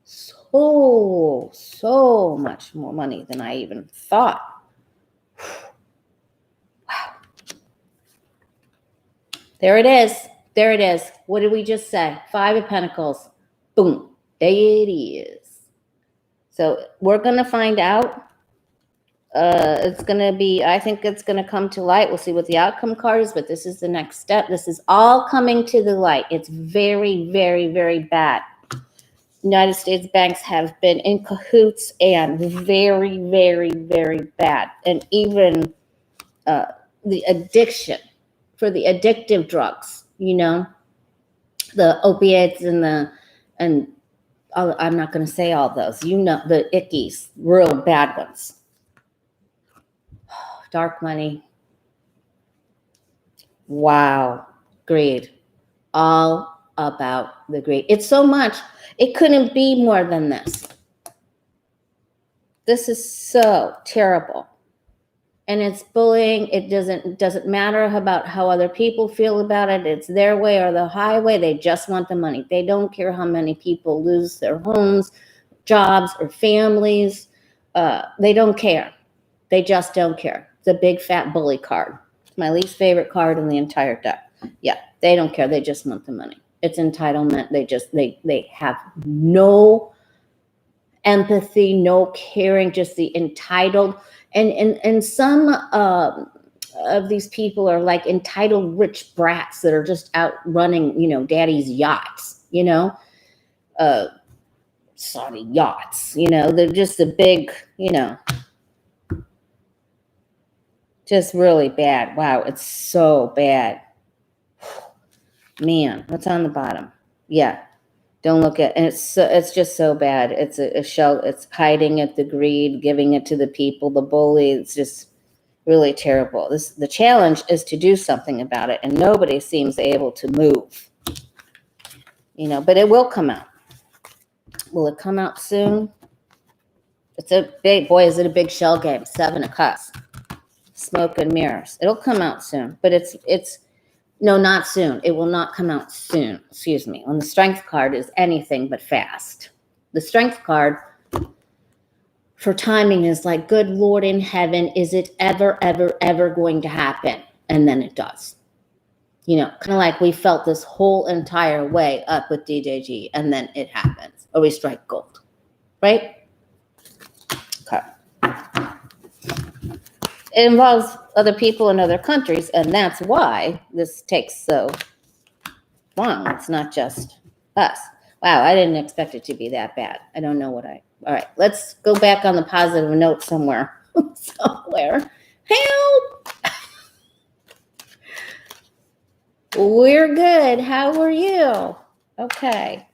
So much more money than I even thought. Wow. There it is. There it is. What did we just say? Five of Pentacles. Boom. There it is. So we're going to find out. It's going to be, I think it's going to come to light. We'll see what the outcome card is, but this is the next step. This is all coming to the light. It's very, very, very bad. United States banks have been in cahoots and very, very, very bad. And even the addiction for the addictive drugs, the opiates and I'm not going to say all those, the ickies, real bad ones. Dark money. Wow. Greed. All about the greed. It's so much. It couldn't be more than this. This is so terrible. And it's bullying. It doesn't matter about how other people feel about it. It's their way or the highway. They just want the money. They don't care how many people lose their homes, jobs, or families. They don't care. They just don't care. It's a big fat bully card. It's my least favorite card in the entire deck. Yeah, they don't care. They just want the money. It's entitlement. They have no empathy, no caring, just the entitled. And some of these people are like entitled rich brats that are just out running, daddy's yachts, Saudi yachts, they're just a big, just really bad. Wow, it's so bad. Man, what's on the bottom? Yeah, don't look at, and it's just so bad. It's a shell. It's hiding it, the greed, giving it to the people, the bully. It's just really terrible. The challenge is to do something about it, and nobody seems able to move. But it will come out. Will it come out soon? It's a big, boy, is it a big shell game. 7 of Cups. Smoke and mirrors. It'll come out soon, but no, not soon. It will not come out soon. Excuse me. On the Strength card is anything but fast. The Strength card for timing is like, good Lord in heaven, is it ever, ever, ever going to happen? And then it does. Kind of like we felt this whole entire way up with DJG, and then it happens. Or we strike gold, right? Okay. It involves other people in other countries, and that's why this takes so long. It's not just us. Wow, I didn't expect it to be that bad. I don't know all right, let's go back on the positive note somewhere. Somewhere. Help! We're good. How are you? Okay.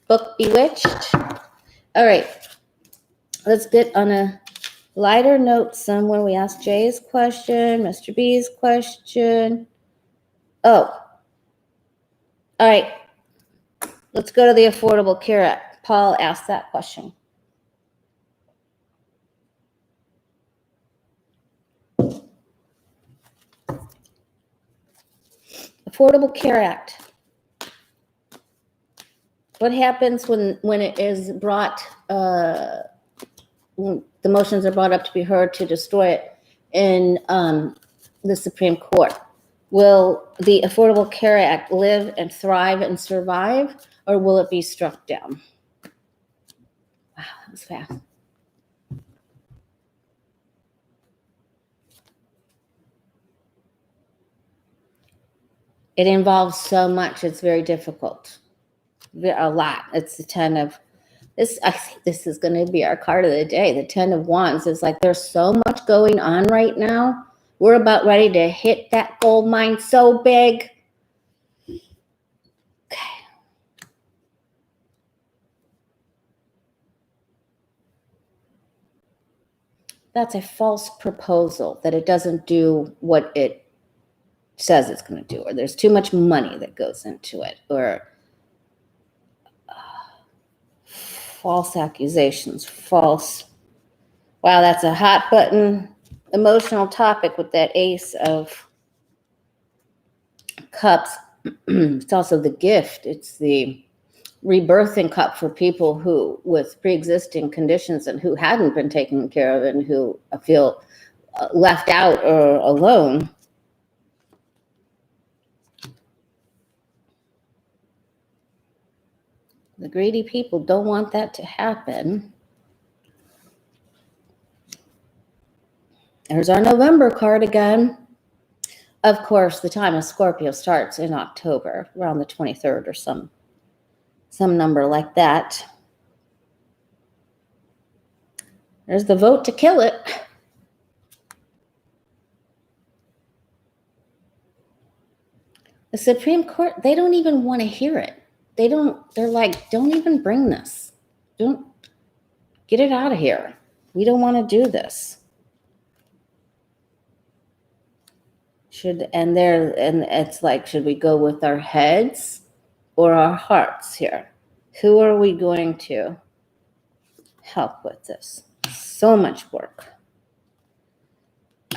Book Bewitched. All right. Let's get on a lighter note somewhere. We asked Jay's question, Mr. B's question. Oh. All right. Let's go to the Affordable Care Act. Paul asked that question. Affordable Care Act. What happens when it is brought, when the motions are brought up to be heard to destroy it in the Supreme Court? Will the Affordable Care Act live and thrive and survive, or will it be struck down? Wow, that was fast. It involves so much. It's very difficult. A lot. It's the 10 of this. I think this is going to be our card of the day. The 10 of Wands is like there's so much going on right now. We're about ready to hit that gold mine so big. Okay. That's a false proposal that it doesn't do what it says it's going to do, or there's too much money that goes into it, or false accusations, false. Wow, that's a hot button emotional topic with that Ace of Cups. It's also the gift. It's the rebirthing cup for people who with pre-existing conditions and who hadn't been taken care of and who feel left out or alone. The greedy people don't want that to happen. There's our November card again. Of course, the time of Scorpio starts in October, around the 23rd or some number like that. There's the vote to kill it. The Supreme Court, they don't even want to hear it. They're like, don't even bring this. Don't get it out of here. We don't want to do this. And it's like, should we go with our heads or our hearts here? Who are we going to help with this? So much work.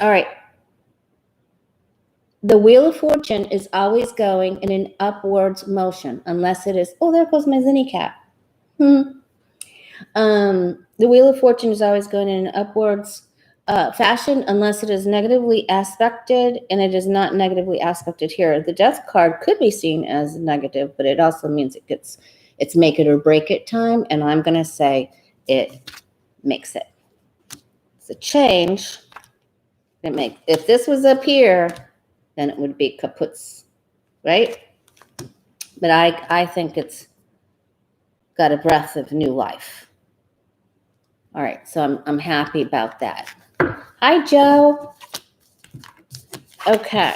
All right. The Wheel of Fortune is always going in an upwards motion, unless it is, oh, there goes my Zinni cat. The Wheel of Fortune is always going in an upwards fashion, unless it is negatively aspected, and it is not negatively aspected here. The Death card could be seen as negative, but it also means it's make it or break it time, and I'm going to say it makes it. It's a change. If this was up here, then it would be kaputs, right? But I think it's got a breath of new life. All right, so I'm happy about that. Hi, Joe. Okay.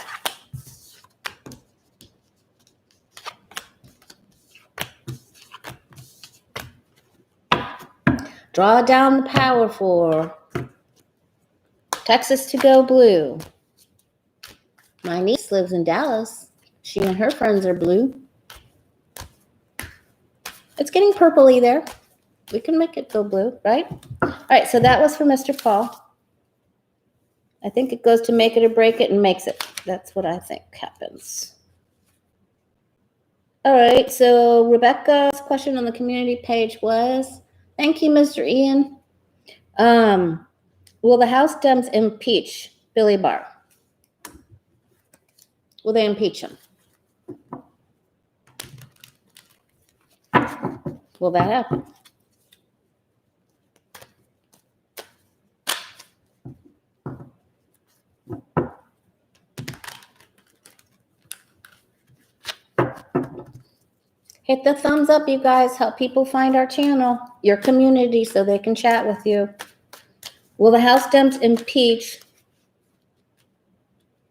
Draw down the power for Texas to go blue. My niece lives in Dallas. She and her friends are blue. It's getting purpley there. We can make it go blue, right? All right, so that was for Mr. Paul. I think it goes to make it or break it and makes it. That's what I think happens. All right, so Rebecca's question on the community page was, thank you, Mr. Ian. Will the House Dems impeach Billy Barr? Will they impeach him? Will that happen? Hit the thumbs up, you guys. Help people find our channel, your community, so they can chat with you. Will the House Dems impeach?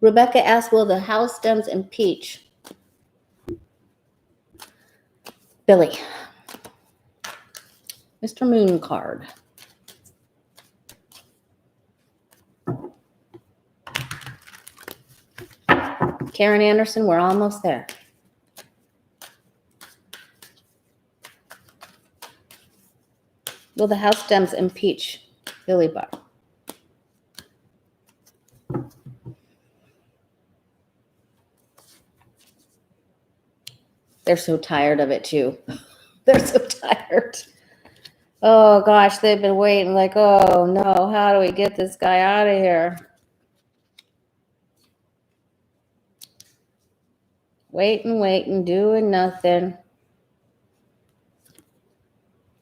Rebecca asked, will the House Dems impeach Billy? Mr. Moon Card. Karen Anderson, we're almost there. Will the House Dems impeach Billy Barr? They're so tired of it too. They're so tired. Oh gosh, they've been waiting like, oh no, how do we get this guy out of here? Waiting, doing nothing.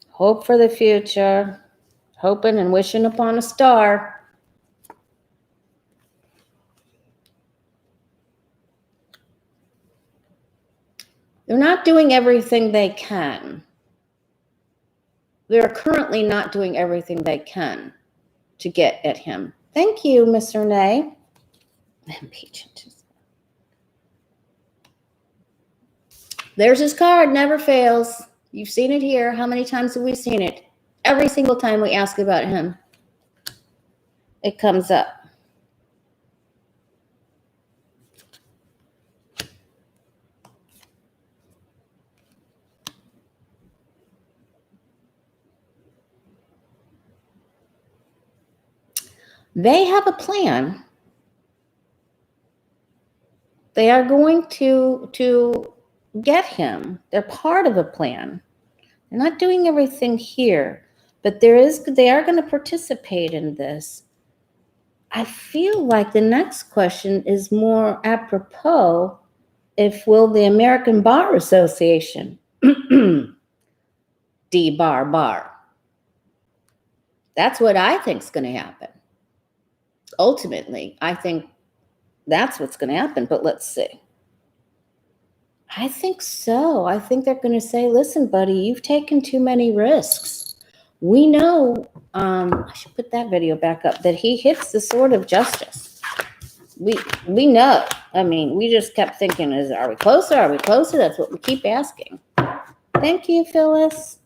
Hope for the future. Hoping and wishing upon a star. They're not doing everything they can. They're currently not doing everything they can to get at him. Thank you, Miss Renee. There's his card, never fails. You've seen it here. How many times have we seen it? Every single time we ask about him, it comes up. They have a plan. They are going to get him. They're part of a plan. They're not doing everything here, but they are going to participate in this. I feel like the next question is more apropos. If will the American Bar Association debar? That's what I think is going to happen. Ultimately, I think that's what's going to happen, but let's see. I think so. I think they're going to say, listen, buddy, you've taken too many risks. We know, I should put that video back up, that he hits the sword of justice. We know. I mean, we just kept thinking, are we closer? Are we closer? That's what we keep asking. Thank you, Phyllis.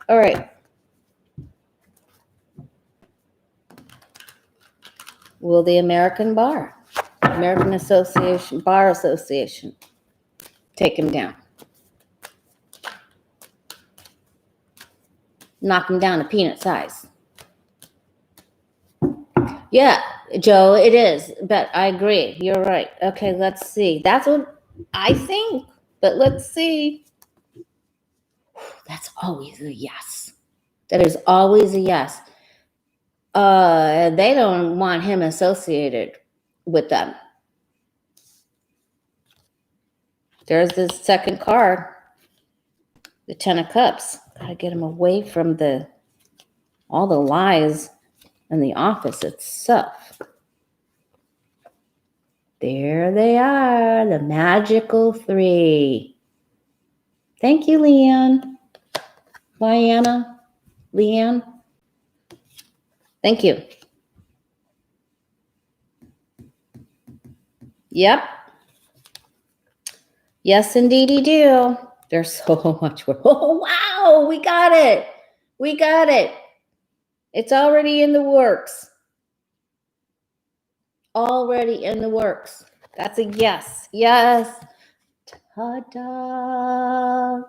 All right. Will the American Bar Association take him down? Knock him down to peanut size. Yeah, Joe, it is. But I agree. You're right. Okay, let's see. That's what I think. But let's see. That's always a yes. That is always a yes. They don't want him associated with them. There's this second card, the 10 of Cups. Gotta get him away from all the lies in the office itself. There they are, the magical 3. Thank you, Leanne. Leanne. Thank you. Yep. Yes, indeedy do. There's so much work. Oh, wow. We got it. It's already in the works. That's a yes. Yes. Ta-da.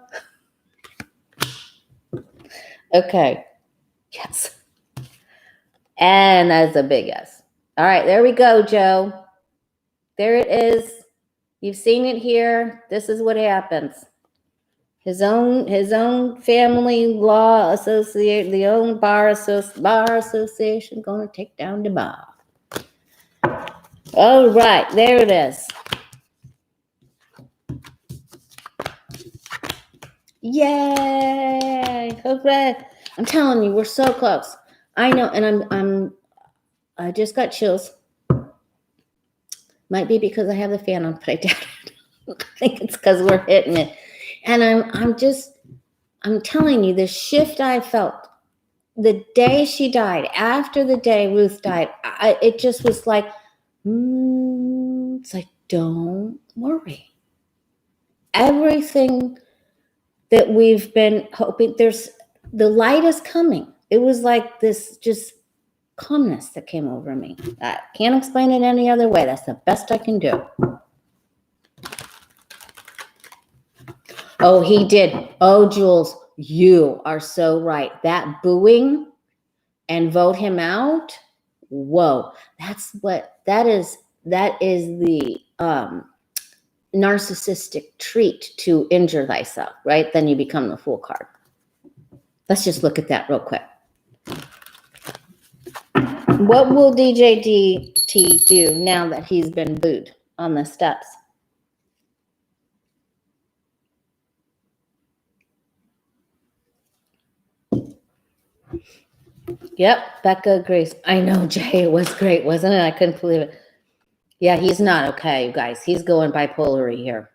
Okay. Yes. And that's a big yes. All right, there we go, Joe. There it is. You've seen it here. This is what happens. His own family law associate, the own bar association going to take down the bar. All right, there it is. Yay! Okay, I'm telling you, we're so close. I know, and I just got chills. Might be because I have the fan on, but I doubt it. I think it's because we're hitting it. And I'm telling you, the shift I felt the day she died, after the day Ruth died, it just was like, it's like, don't worry. Everything that we've been hoping, the light is coming. It was like this just calmness that came over me. I can't explain it any other way. That's the best I can do. Oh, he did. Oh, Jules, you are so right. That booing and vote him out. Whoa, that is the narcissistic treat to injure thyself, right? Then you become the fool card. Let's just look at that real quick. What will DJ DT do now that he's been booed on the steps? Yep, Becca agrees. I know, Jay, it was great, wasn't it? I couldn't believe it. Yeah, he's not okay, you guys. He's going bipolar here.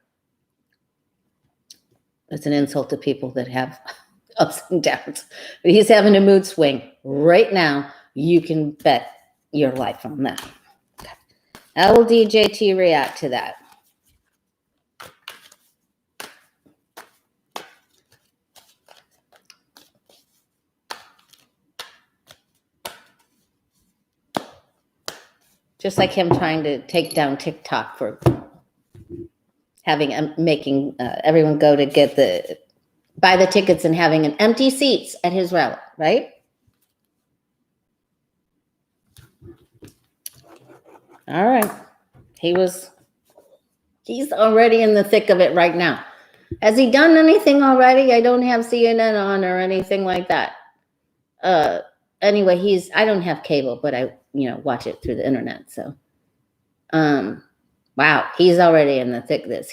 It's an insult to people that have ups and downs. But he's having a mood swing right now. You can bet your life on that. Okay. How will DJT react to that? Just like him trying to take down TikTok for making everyone go to buy the tickets and having an empty seats at his rally, right? All right. He's already in the thick of it right now. Has he done anything already? I don't have CNN on or anything like that. Anyway, I don't have cable, but I, watch it through the internet. So, wow, he's already in the thick of this.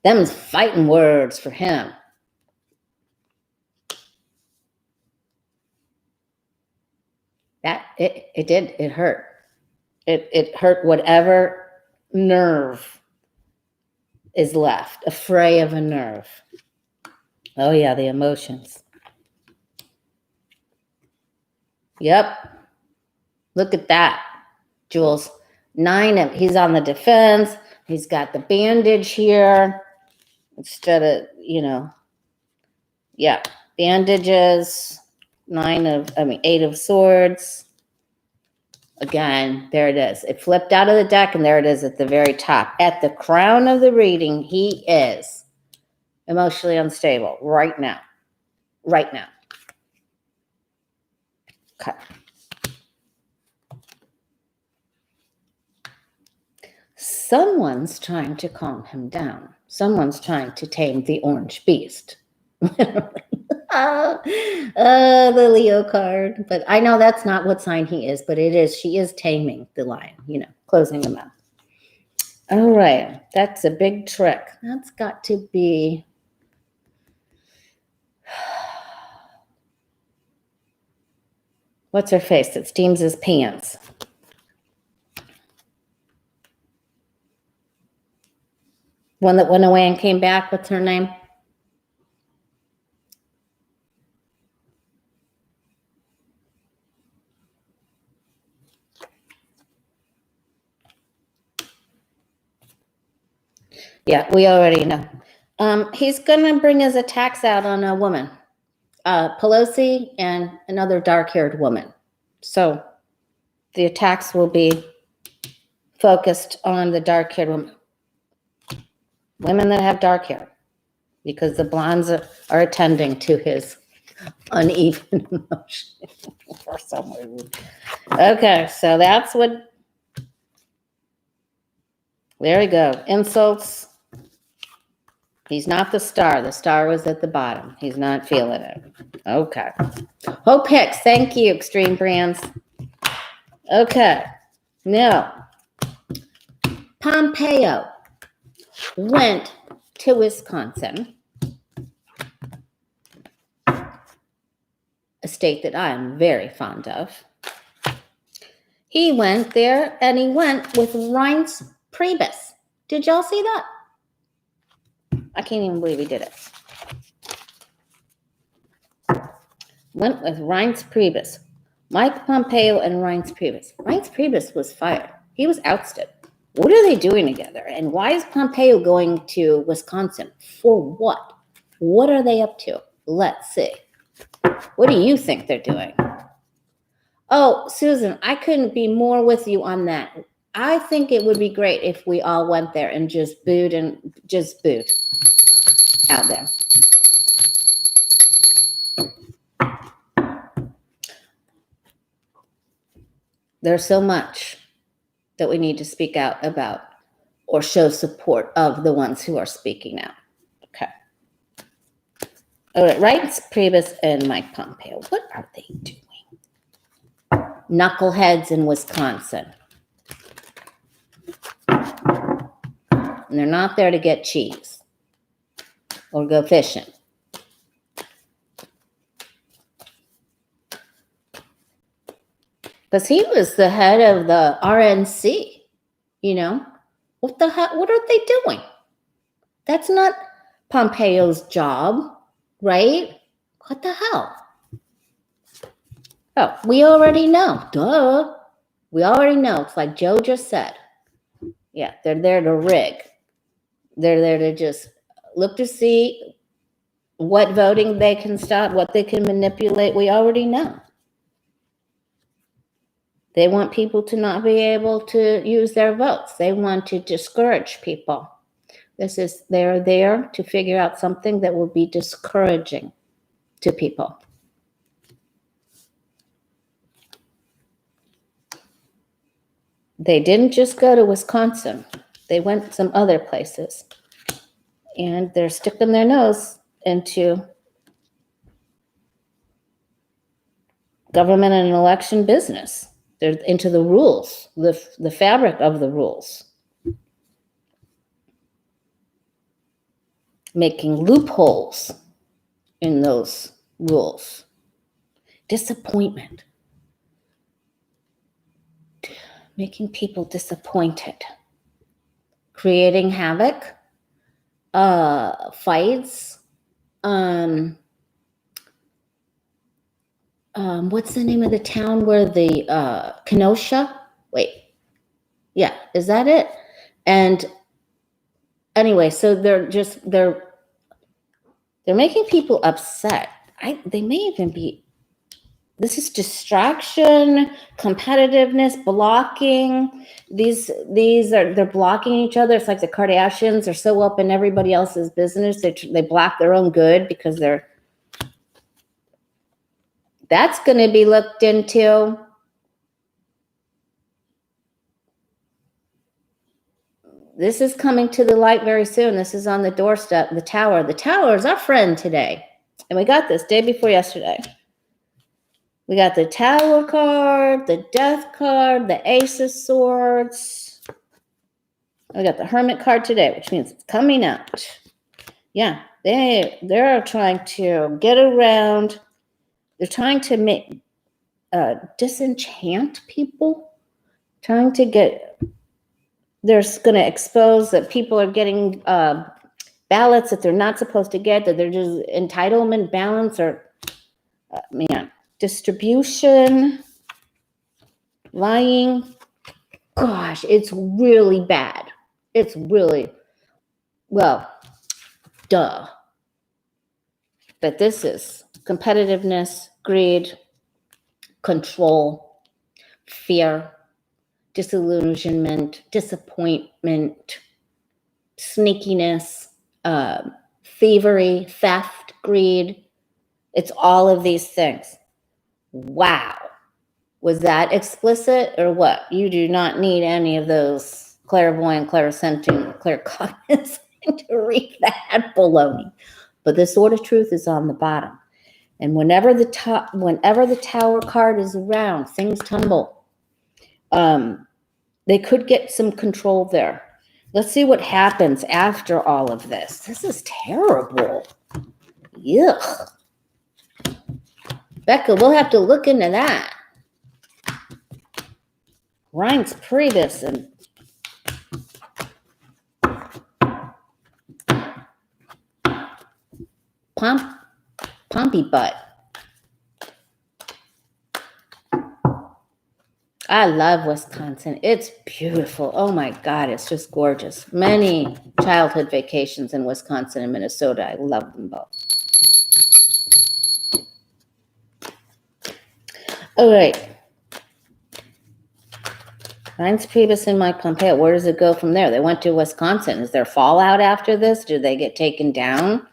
Them's fighting words for him. It hurt. It hurt whatever nerve is left, a fray of a nerve. Oh yeah, the emotions. Yep. Look at that, Jules. 9, he's on the defense. He's got the bandage here. Instead of, bandages. 8 of swords. Again, there it is. It flipped out of the deck, and there it is at the very top. At the crown of the reading, he is emotionally unstable right now. Right now. Okay. Someone's trying to calm him down. Someone's trying to tame the orange beast. The Leo card. But I know that's not what sign he is, but it is. She is taming the lion, closing the mouth. All right. That's a big trick. That's got to be... What's her face that steams his pants? One that went away and came back. What's her name? Yeah, we already know. He's going to bring his attacks out on a woman, Pelosi and another dark-haired woman. So the attacks will be focused on the dark-haired woman. Women that have dark hair, because the blondes are attending to his uneven emotion for some reason. Okay, so that's what. There we go. Insults. He's not the star. The star was at the bottom. He's not feeling it. Okay. Hope Hicks. Thank you, Extreme Brands. Okay. Now, Pompeo went to Wisconsin, a state that I am very fond of. He went there, and he went with Reince Priebus. Did y'all see that? I can't even believe he did it. Went with Reince Priebus. Mike Pompeo and Reince Priebus. Reince Priebus was fired. He was ousted. What are they doing together? And why is Pompeo going to Wisconsin? For what? What are they up to? Let's see. What do you think they're doing? Oh, Susan, I couldn't be more with you on that. I think it would be great if we all went there and just booed out there. There's so much that we need to speak out about or show support of the ones who are speaking out. Okay. All right, Reince Priebus and Mike Pompeo. What are they doing? Knuckleheads in Wisconsin. And they're not there to get cheese or go fishing. Because he was the head of the RNC, you know. What the heck? What are they doing? That's not Pompeo's job, right? What the hell? Oh, we already know. Duh. We already know. It's like Joe just said. Yeah, they're there to rig. They're there to just look to see what voting they can stop, what they can manipulate. We already know. They want people to not be able to use their votes. They want to discourage people. They're there to figure out something that will be discouraging to people. They didn't just go to Wisconsin. They went some other places. And they're sticking their nose into government and election business. They're into the rules, the fabric of the rules. Making loopholes in those rules. Disappointment. Making people disappointed. Creating havoc. Fights. What's the name of the town where the Kenosha? Wait. Yeah, is that it? And anyway, so they're making people upset. They may even be. This is distraction, competitiveness, blocking. They're blocking each other. It's like the Kardashians are so up in everybody else's business. They block their own good because that's going to be looked into. This is coming to the light very soon. This is on the doorstep. The tower. The tower is our friend today. And we got this day before yesterday. We got the Tower card, the Death card, the Ace of Swords. We got the Hermit card today, which means it's coming out. Yeah, they're trying to get around. They're trying to make disenchant people. Trying to get. They're going to expose that people are getting ballots that they're not supposed to get. That they're just entitlement ballots or distribution, lying. Gosh, it's really bad. It's really, duh. But this is competitiveness, greed, control, fear, disillusionment, disappointment, sneakiness, thievery, theft, greed. It's all of these things. Wow. Was that explicit or what? You do not need any of those clairvoyant, clairsentient, claircognizant to read that baloney. But the sword of truth is on the bottom. And whenever the Tower card is around, things tumble. They could get some control there. Let's see what happens after all of this. This is terrible. Yuck. Becca, we'll have to look into that. Reince Priebus and Pompey butt. I love Wisconsin. It's beautiful. Oh my God, it's just gorgeous. Many childhood vacations in Wisconsin and Minnesota. I love them both. All right. Reince Priebus and Mike Pompeo. Where does it go from there? They went to Wisconsin. Is there fallout after this? Do they get taken down?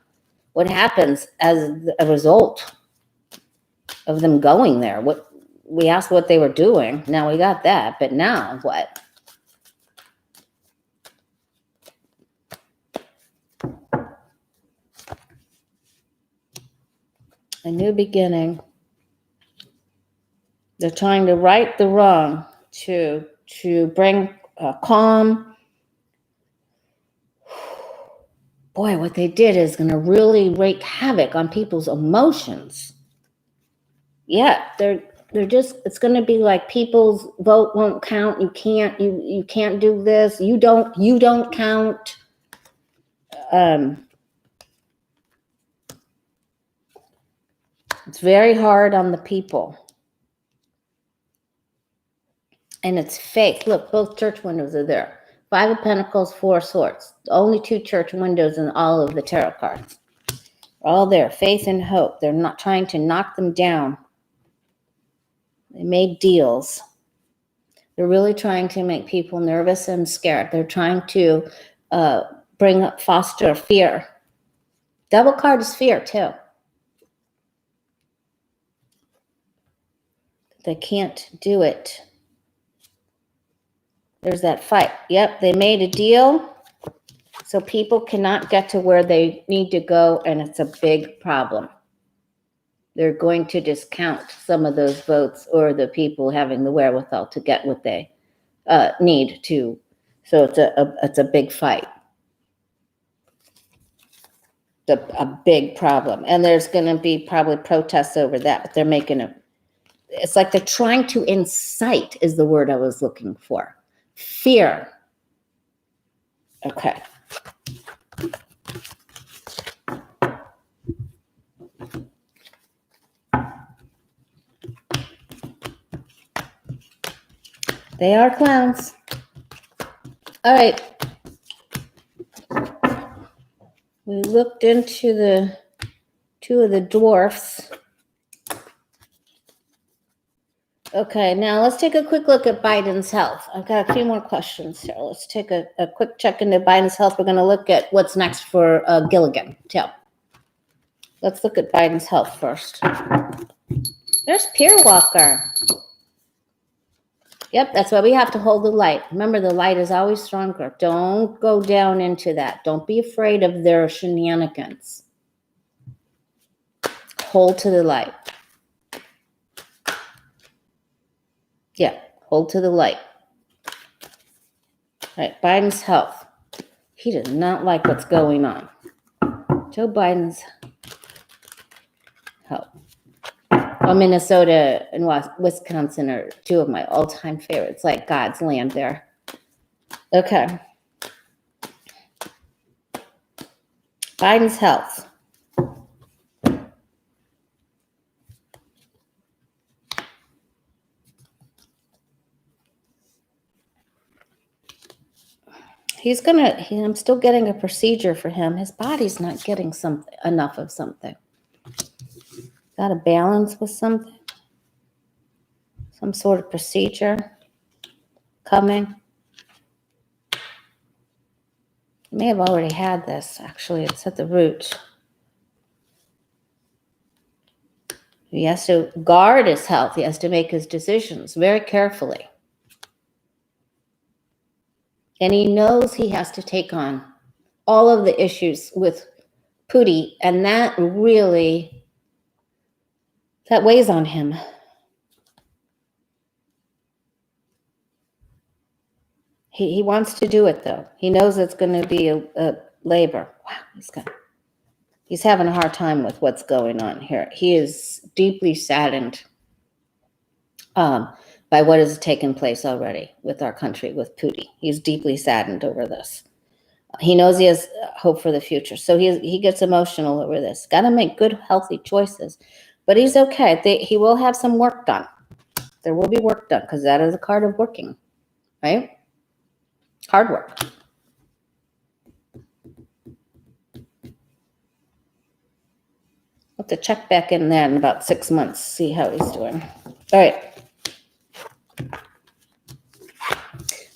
What happens as a result of them going there? We asked what they were doing. Now we got that, but now what? A new beginning. They're trying to right the wrong, to bring calm. Boy, what they did is going to really wreak havoc on people's emotions. Yeah, they're just, it's going to be like people's vote won't count. You can't do this. You don't count. It's very hard on the people. And it's fake. Look, both church windows are there. 5 of Pentacles, 4 of Swords. Only 2 church windows in all of the tarot cards. All there. Faith and hope. They're not trying to knock them down. They made deals. They're really trying to make people nervous and scared. They're trying to foster fear. Double card is fear, too. They can't do it. There's that fight. Yep, they made a deal, so people cannot get to where they need to go, and it's a big problem. They're going to discount some of those votes or the people having the wherewithal to get what they need to. So it's a big fight. A big problem. And there's going to be probably protests over that, but they're making it's like they're trying to incite is the word I was looking for. Fear. Okay. They are clowns. All right. We looked into the 2 of the dwarfs. Okay, now let's take a quick look at Biden's health. I've got a few more questions here. Let's take a quick check into Biden's health. We're going to look at what's next for Gilligan. So let's look at Biden's health first. There's Pier Walker. Yep, that's why we have to hold the light. Remember, the light is always stronger. Don't go down into that. Don't be afraid of their shenanigans. Hold to the light. Yeah, hold to the light. All right, Biden's health. He does not like what's going on. Joe Biden's health. Well, Minnesota and Wisconsin are 2 of my all-time favorites, like God's land there. Okay. Biden's health. I'm still getting a procedure for him. His body's not getting enough of something. Got to balance with something. Some sort of procedure coming. He may have already had this. Actually, it's at the root. He has to guard his health. He has to make his decisions very carefully. And he knows he has to take on all of the issues with Pootie, and that weighs on him. He wants to do it, though. He knows it's going to be a labor. Wow, he's having a hard time with what's going on here. He is deeply saddened by what has taken place already with our country, with Pootie. He's deeply saddened over this. He knows he has hope for the future. So he gets emotional over this. Got to make good, healthy choices. But he's okay. He will have some work done. There will be work done because that is a card of working, right? Hard work. I'll have to check back in there in about 6 months, see how he's doing. All right.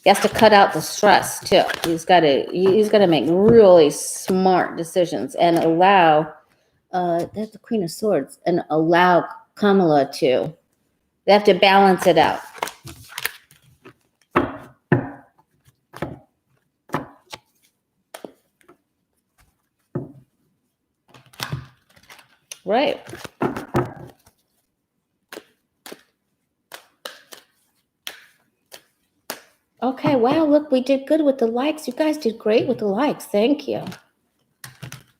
He has to cut out the stress too. He's got to make really smart decisions and allow that's the Queen of Swords, and allow Kamala to. They have to balance it out. Right. Okay, wow, look, we did good with the likes. You guys did great with the likes. Thank you.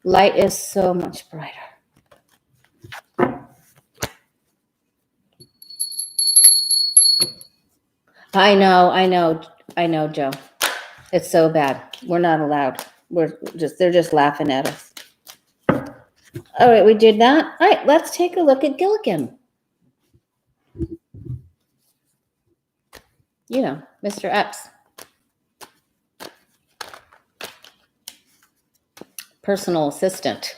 Light is so much brighter. I know, Joe. It's so bad. We're not allowed. They're just laughing at us. All right, we did that. All right, let's take a look at Gilligan. You know, Mr. Epps. Personal assistant.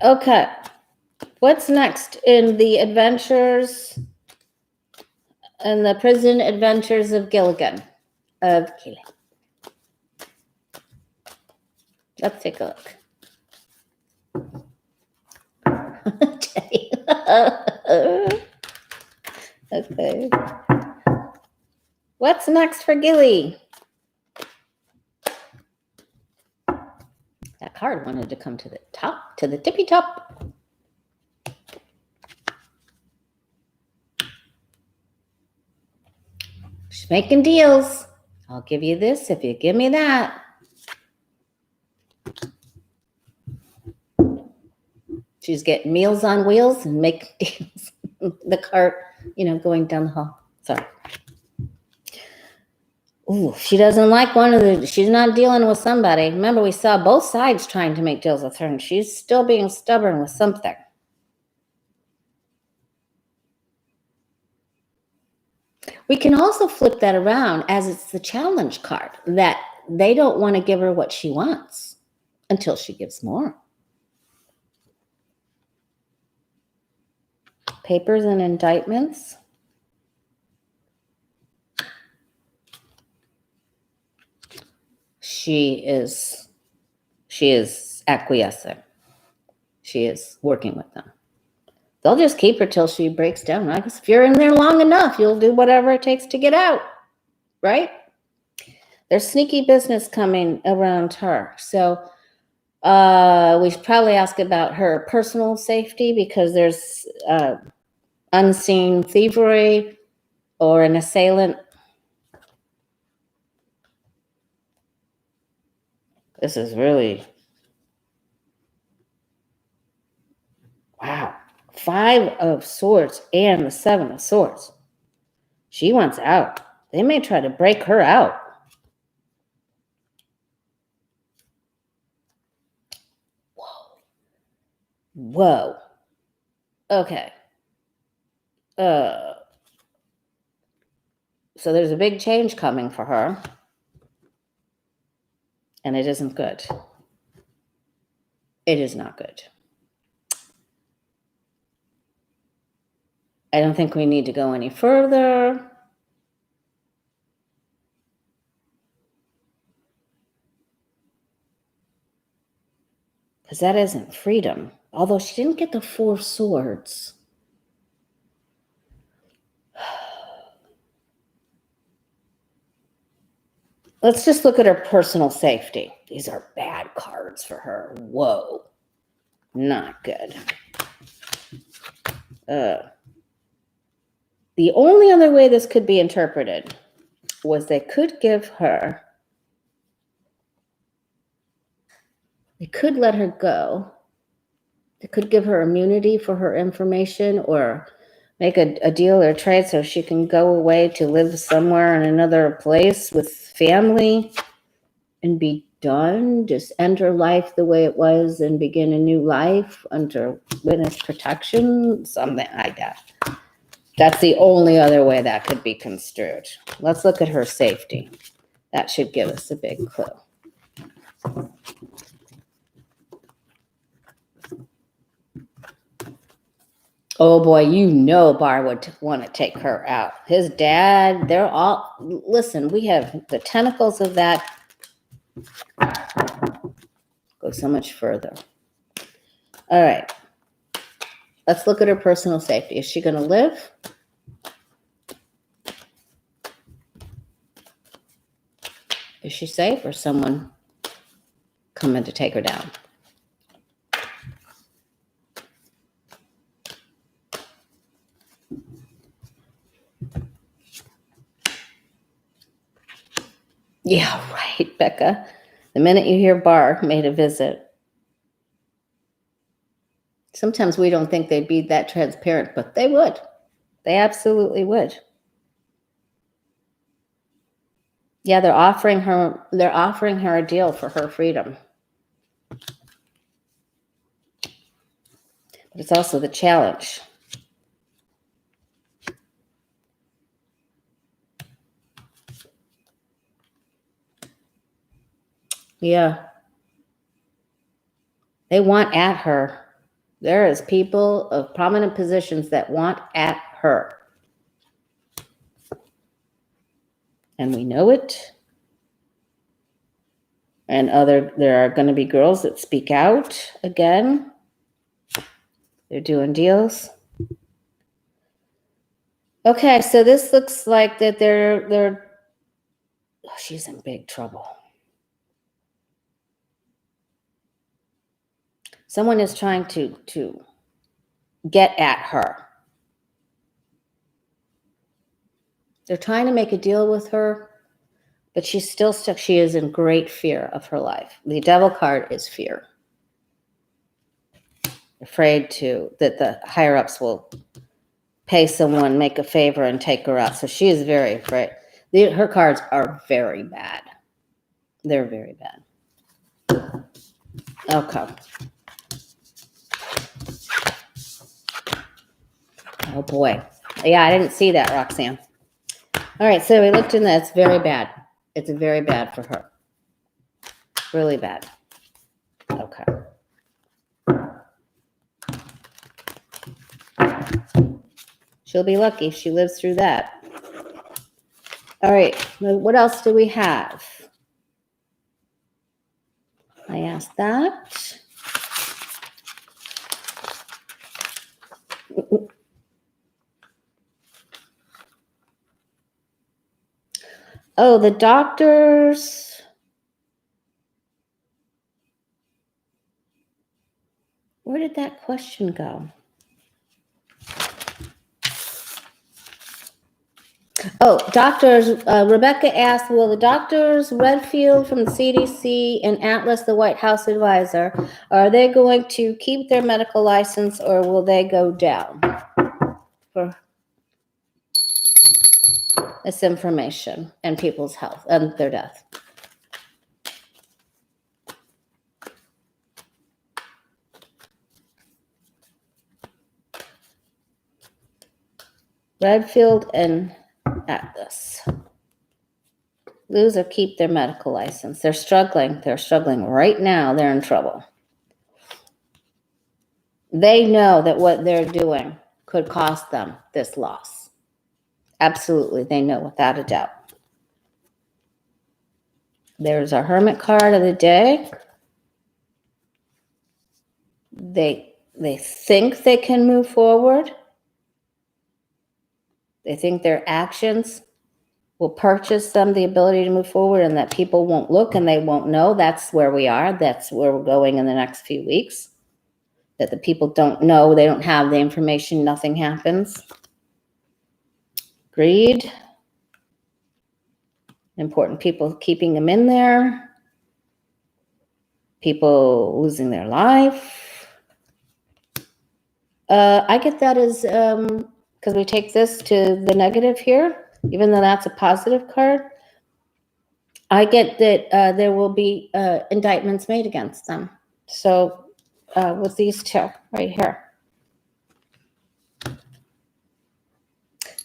Okay. What's next in the adventures and the prison adventures of Gilligan? Let's take a look. Okay. What's next for Gilly? That card wanted to come to the top, to the tippy top. She's making deals. I'll give you this if you give me that. She's getting Meals on Wheels and making deals. The cart, going down the hall. Sorry. Ooh, she doesn't like she's not dealing with somebody. Remember, we saw both sides trying to make deals with her, and she's still being stubborn with something. We can also flip that around as it's the challenge card, that they don't want to give her what she wants until she gives more. Papers and indictments. She is acquiescing. She is working with them. They'll just keep her till she breaks down. I guess if you're in there long enough, you'll do whatever it takes to get out, right? There's sneaky business coming around her. So we should probably ask about her personal safety, because there's unseen thievery or an assailant. This is really, wow. 5 of Swords and the 7 of Swords. She wants out. They may try to break her out. Whoa. Okay. So there's a big change coming for her. And it isn't good. It is not good. I don't think we need to go any further. Because that isn't freedom. Although she didn't get the 4 swords. Let's just look at her personal safety. These are bad cards for her. Whoa. Not good. The only other way this could be interpreted was they could let her go It could give her immunity for her information, or make a deal or trade so she can go away to live somewhere in another place with family and be done. Just end her life the way it was and begin a new life under witness protection, something like that. That's the only other way that could be construed. Let's look at her safety. That should give us a big clue. Oh boy, you know Bar would want to take her out. His dad, they're all, listen, we have the tentacles of that go so much further. All right. Let's look at her personal safety. Is she going to live? Is she safe, or someone coming to take her down? Yeah, right, Becca. The minute you hear Bar made a visit, sometimes we don't think they'd be that transparent, but they would. They absolutely would. Yeah, they're offering her a deal for her freedom. But it's also the challenge. Yeah. They want at her. There is people of prominent positions that want at her. And we know it. And there are going to be girls that speak out again. They're doing deals. Okay, so this looks like that she's in big trouble. Someone is trying to get at her. They're trying to make a deal with her, but she's still stuck. She is in great fear of her life. The devil card is fear. Afraid that the higher ups will pay someone, make a favor, and take her out. So she is very afraid. Her cards are very bad. They're very bad. Okay. Oh boy. Yeah, I didn't see that, Roxanne. All right, so we looked in that. It's very bad. It's very bad for her. Really bad. Okay. She'll be lucky if she lives through that. All right, what else do we have? I asked that. Oh, the doctors. Where did that question go? Oh, doctors. Rebecca asked, will the doctors, Redfield from the CDC and Atlas, the White House advisor, are they going to keep their medical license, or will they go down for this information and people's health and their death? Redfield and Atlas. Lose or keep their medical license. They're struggling. They're struggling right now. They're in trouble. They know that what they're doing could cost them this loss. Absolutely. They know without a doubt. There's our Hermit card of the day. They think they can move forward. They think their actions will purchase them the ability to move forward, and that people won't look and they won't know. That's where we are. That's where we're going in the next few weeks. That the people don't know. They don't have the information. Nothing happens. Greed. Important people keeping them in there. People losing their life. I get that as, because we take this to the negative here, even though that's a positive card. I get that there will be indictments made against them. So with these two right here.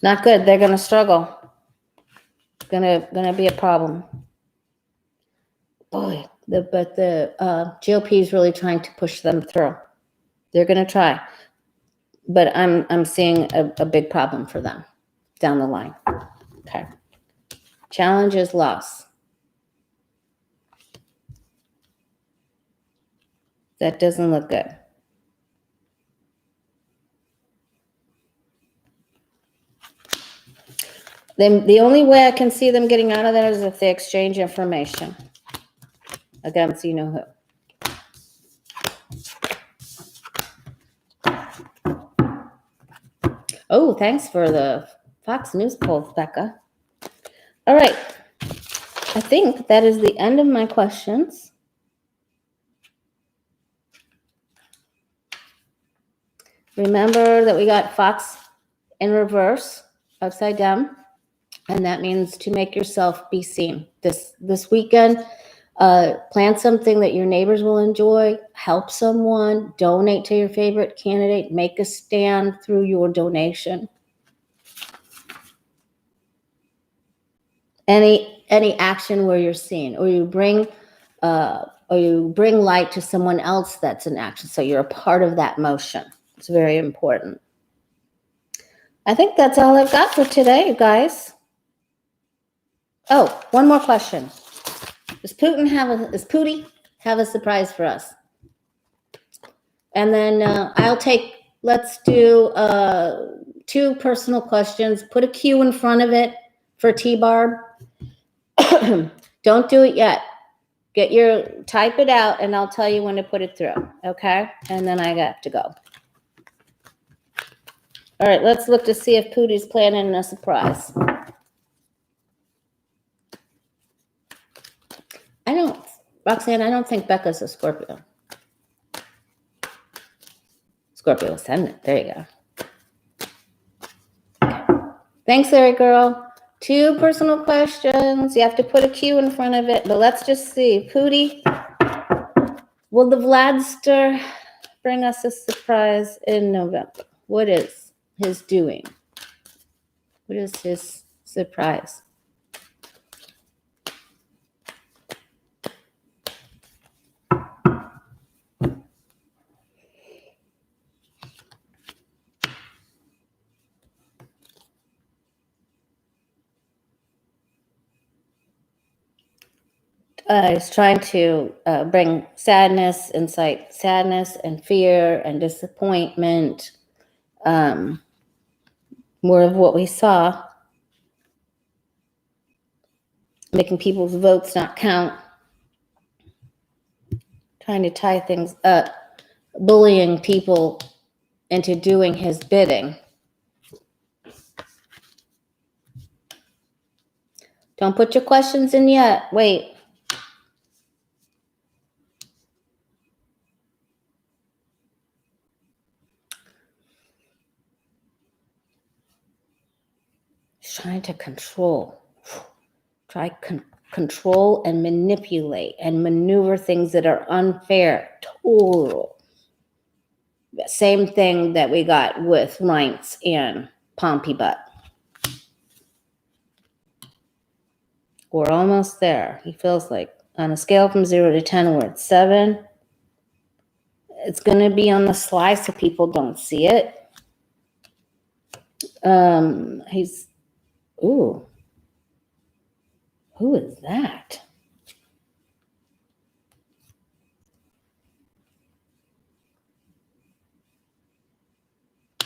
Not good. They're going to struggle. Gonna be a problem. Boy, but the GOP is really trying to push them through. They're going to try, but I'm seeing a big problem for them down the line. Okay. Challenge is loss. That doesn't look good. Then the only way I can see them getting out of that is if they exchange information against you know who. Oh, thanks for the Fox News poll, Becca. All right. I think that is the end of my questions. Remember that we got Fox in reverse, upside down, and that means to make yourself be seen. This weekend, plan something that your neighbors will enjoy, help someone, donate to your favorite candidate, make a stand through your donation. Any action where you're seen, or you bring light to someone else that's in action, so you're a part of that motion. It's very important. I think that's all I've got for today, you guys. Oh, one more question. Does Pootie have a surprise for us? And then let's do 2 personal questions. Put a Q in front of it for T-Barb. Don't do it yet. Type it out and I'll tell you when to put it through. Okay? And then I got to go. All right, let's look to see if Pootie's planning a surprise. Roxanne, I don't think Becca's a Scorpio. Scorpio ascendant. There you go. Okay. Thanks, Larry girl. 2 personal questions. You have to put a Q in front of it, but let's just see. Pootie, will the Vladster bring us a surprise in November? What is his doing? What is his surprise? He's trying to bring sadness, incite sadness and fear and disappointment. More of what we saw. Making people's votes not count. Trying to tie things up. Bullying people into doing his bidding. Don't put your questions in yet. Wait. Trying to control. Control and manipulate and maneuver things that are unfair. Total. Same thing that we got with Reince and Pompey Butt. We're almost there. He feels like on a scale from 0 to 10, we're at 7. It's going to be on the sly so people don't see it. Ooh. Who is that?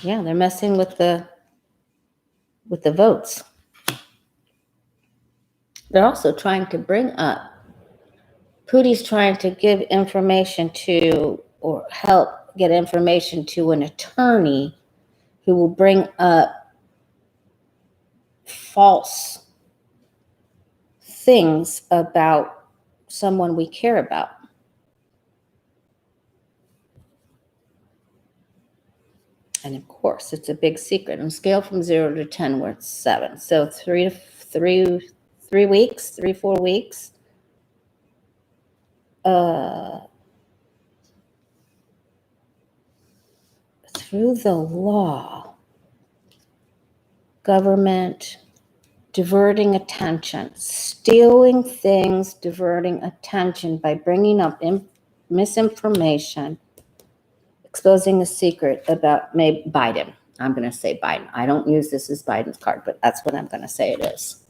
Yeah, they're messing with the votes. They're also trying to bring up, Pootie's trying to give information to, or help get information to an attorney who will bring up false things about someone we care about. And of course, it's a big secret. On a scale from 0 to 10, we're at 7. So 3 weeks, 4 weeks. Through the law, government, diverting attention, stealing things, diverting attention by bringing up misinformation, exposing a secret about maybe Biden. I'm going to say Biden. I don't use this as Biden's card, but that's what I'm going to say it is.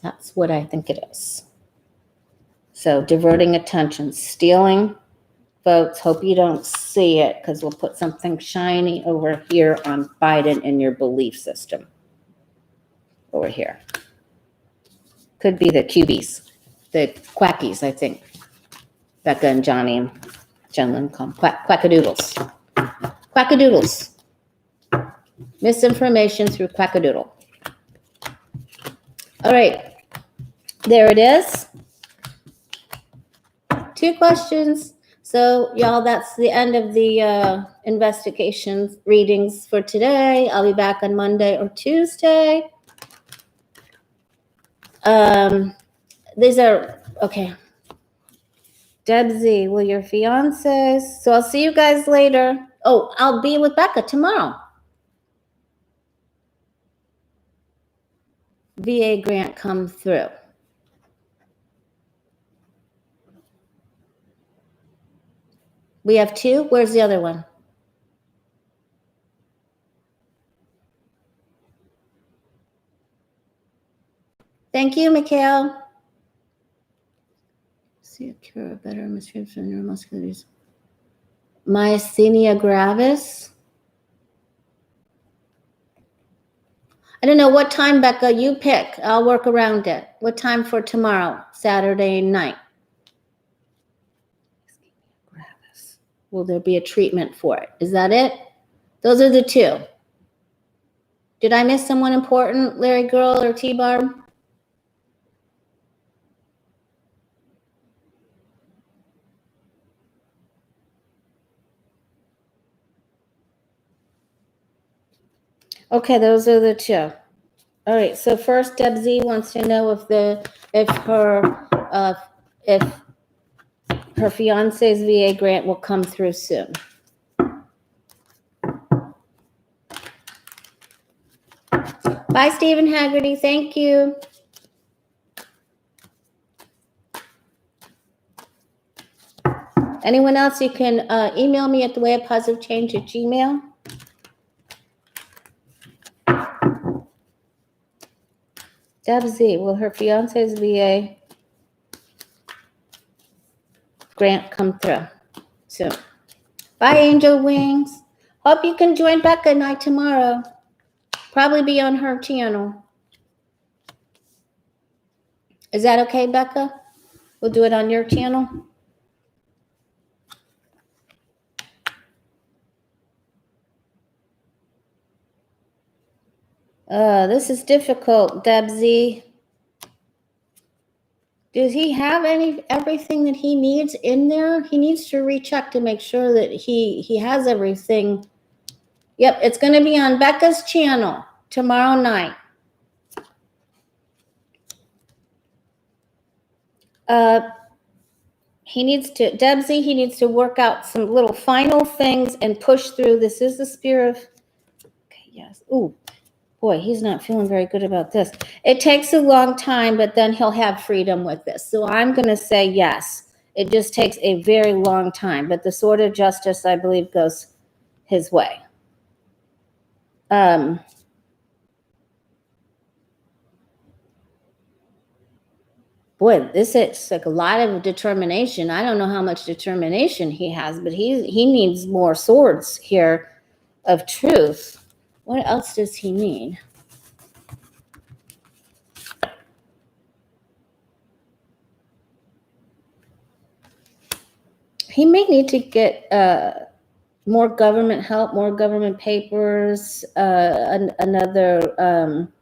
That's what I think it is. So diverting attention, stealing votes. Hope you don't see it because we'll put something shiny over here on Biden in your belief system. Over here. Could be the QBs, the quackies, I think. Becca and Johnny and Jenlyn call them quackadoodles. Quackadoodles. Misinformation through quackadoodle. All right. There it is. 2 questions. So, y'all, that's the end of the investigation readings for today. I'll be back on Monday or Tuesday. These are, okay. Deb Z, will your fiancés? So I'll see you guys later. Oh, I'll be with Becca tomorrow. VA grant come through. We have 2. Where's the other one? Thank you, Mikhail. See a cure, better prescription neuromuscular disease. Myasthenia gravis. I don't know what time, Becca, you pick. I'll work around it. What time for tomorrow, Saturday night? Gravis. Will there be a treatment for it? Is that it? Those are the 2. Did I miss someone important, Larry Girl or T-Barb? Okay, those are the 2. All right. So first, Deb Z wants to know if her fiance's VA grant will come through soon. Bye, Stephen Haggerty. Thank you. Anyone else? You can email me at thewayofpositivechange@gmail.com. Deb Z, will her fiance's VA grant come through soon? Bye, Angel Wings. Hope you can join Becca and I tomorrow. Probably be on her channel. Is that okay, Becca? We'll do it on your channel. This is difficult, Deb Z. Does he have everything that he needs in there? He needs to recheck to make sure that he has everything. Yep, it's going to be on Becca's channel tomorrow night. He needs to work out some little final things and push through. This is the spear of, okay, yes. Ooh. Boy, he's not feeling very good about this. It takes a long time, but then he'll have freedom with this. So I'm going to say yes. It just takes a very long time. But the sword of justice, I believe, goes his way. Boy, this is like a lot of determination. I don't know how much determination he has, but he needs more swords here of truth. What else does he need? He may need to get more government help, more government papers, another, I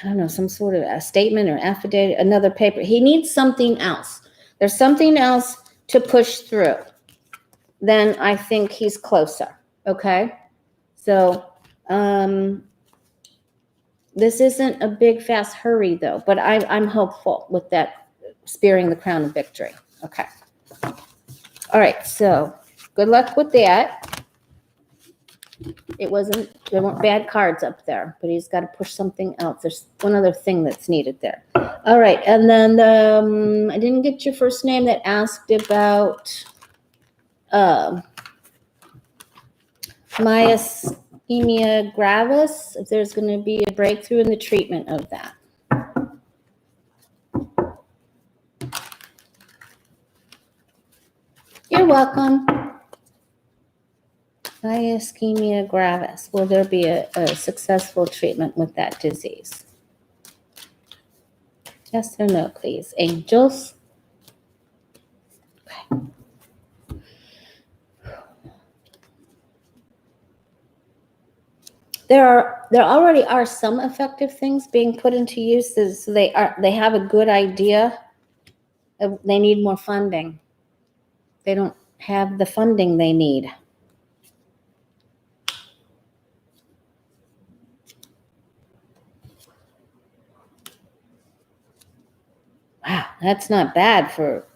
don't know, some sort of a statement or affidavit, another paper. He needs something else. There's something else to push through. then I think he's closer. Okay. So, this isn't a big, fast hurry though, but I'm hopeful with that spearing the crown of victory. Okay. All right. So good luck with that. There weren't bad cards up there, but he's got to push something else. There's one other thing that's needed there. All right. And then, I didn't get your first name that asked about, myasthenia gravis, if there's going to be a breakthrough in the treatment of that. You're welcome. Myasthenia gravis. Will there be a successful treatment with that disease? Yes or no, please. Angels. Okay. There already are some effective things being put into use. So they have a good idea. They need more funding. They don't have the funding they need. Wow, that's not bad for,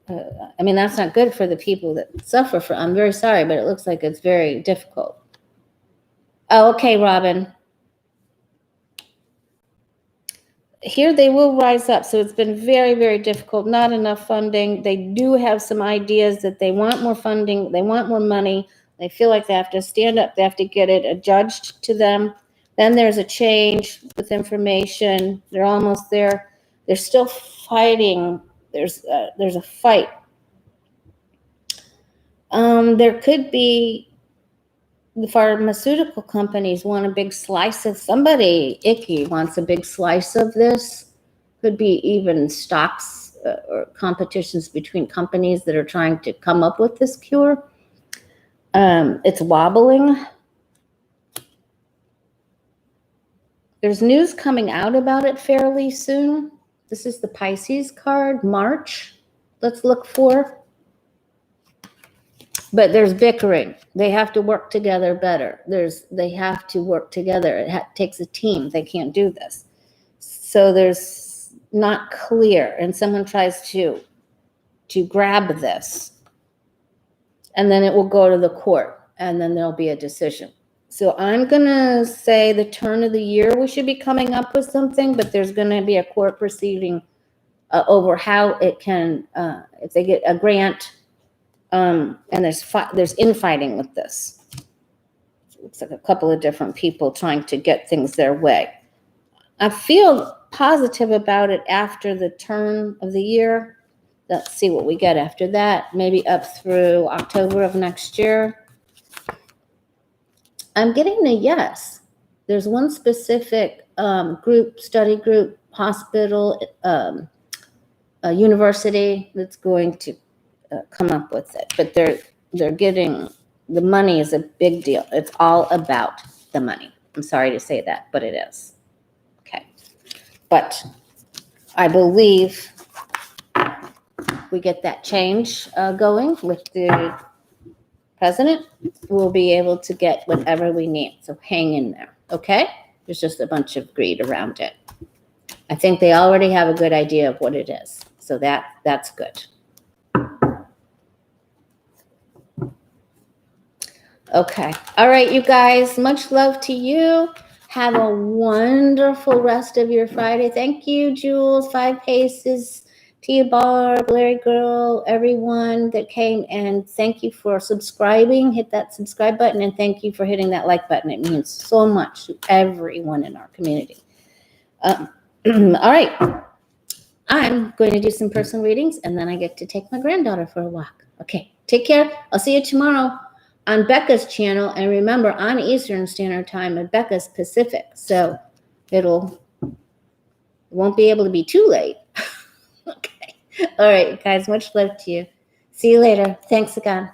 that's not good for the people that suffer from. I'm very sorry, but it looks like it's very difficult. Oh, okay, Robin. Here they will rise up. So it's been very, very difficult. Not enough funding. They do have some ideas that they want more funding. They want more money. They feel like they have to stand up. They have to get it adjudged to them. Then there's a change with information. They're almost there. They're still fighting. There's a fight. There could be the pharmaceutical companies want a big slice of, somebody icky wants a big slice of this. Could be even stocks or competitions between companies that are trying to come up with this cure. It's wobbling. There's news coming out about it fairly soon. This is the Pisces card, March. Let's look for. But there's bickering. They have to work together better. They have to work together. It takes a team. They can't do this. So there's not clear, and someone tries to grab this, and then it will go to the court, and then there'll be a decision. So I'm gonna say the turn of the year we should be coming up with something, but there's gonna be a court proceeding over how it can, if they get a grant. And there's infighting with this. It's like a couple of different people trying to get things their way. I feel positive about it after the turn of the year. Let's see what we get after that. Maybe up through October of next year. I'm getting a yes. There's one specific study group, hospital, university that's going to come up with it, but they're getting, the money is a big deal. It's all about the money. I'm sorry to say that, but it is. Okay. But I believe we get that change going with the president, we'll be able to get whatever we need. So hang in there. Okay. There's just a bunch of greed around it. I think they already have a good idea of what it is. So that's good. Okay. All right, you guys, much love to you. Have a wonderful rest of your Friday. Thank you, Jules, 5 Paces, Tia Barb, Larry Girl, everyone that came, and thank you for subscribing. Hit that subscribe button, and thank you for hitting that like button. It means so much to everyone in our community. All right. I'm going to do some personal readings, and then I get to take my granddaughter for a walk. Okay, take care. I'll see you tomorrow on Becca's channel, and remember, I'm Eastern Standard Time and Becca's Pacific, so it won't be able to be too late. Okay. All right, guys, much love to you. See you later. Thanks again.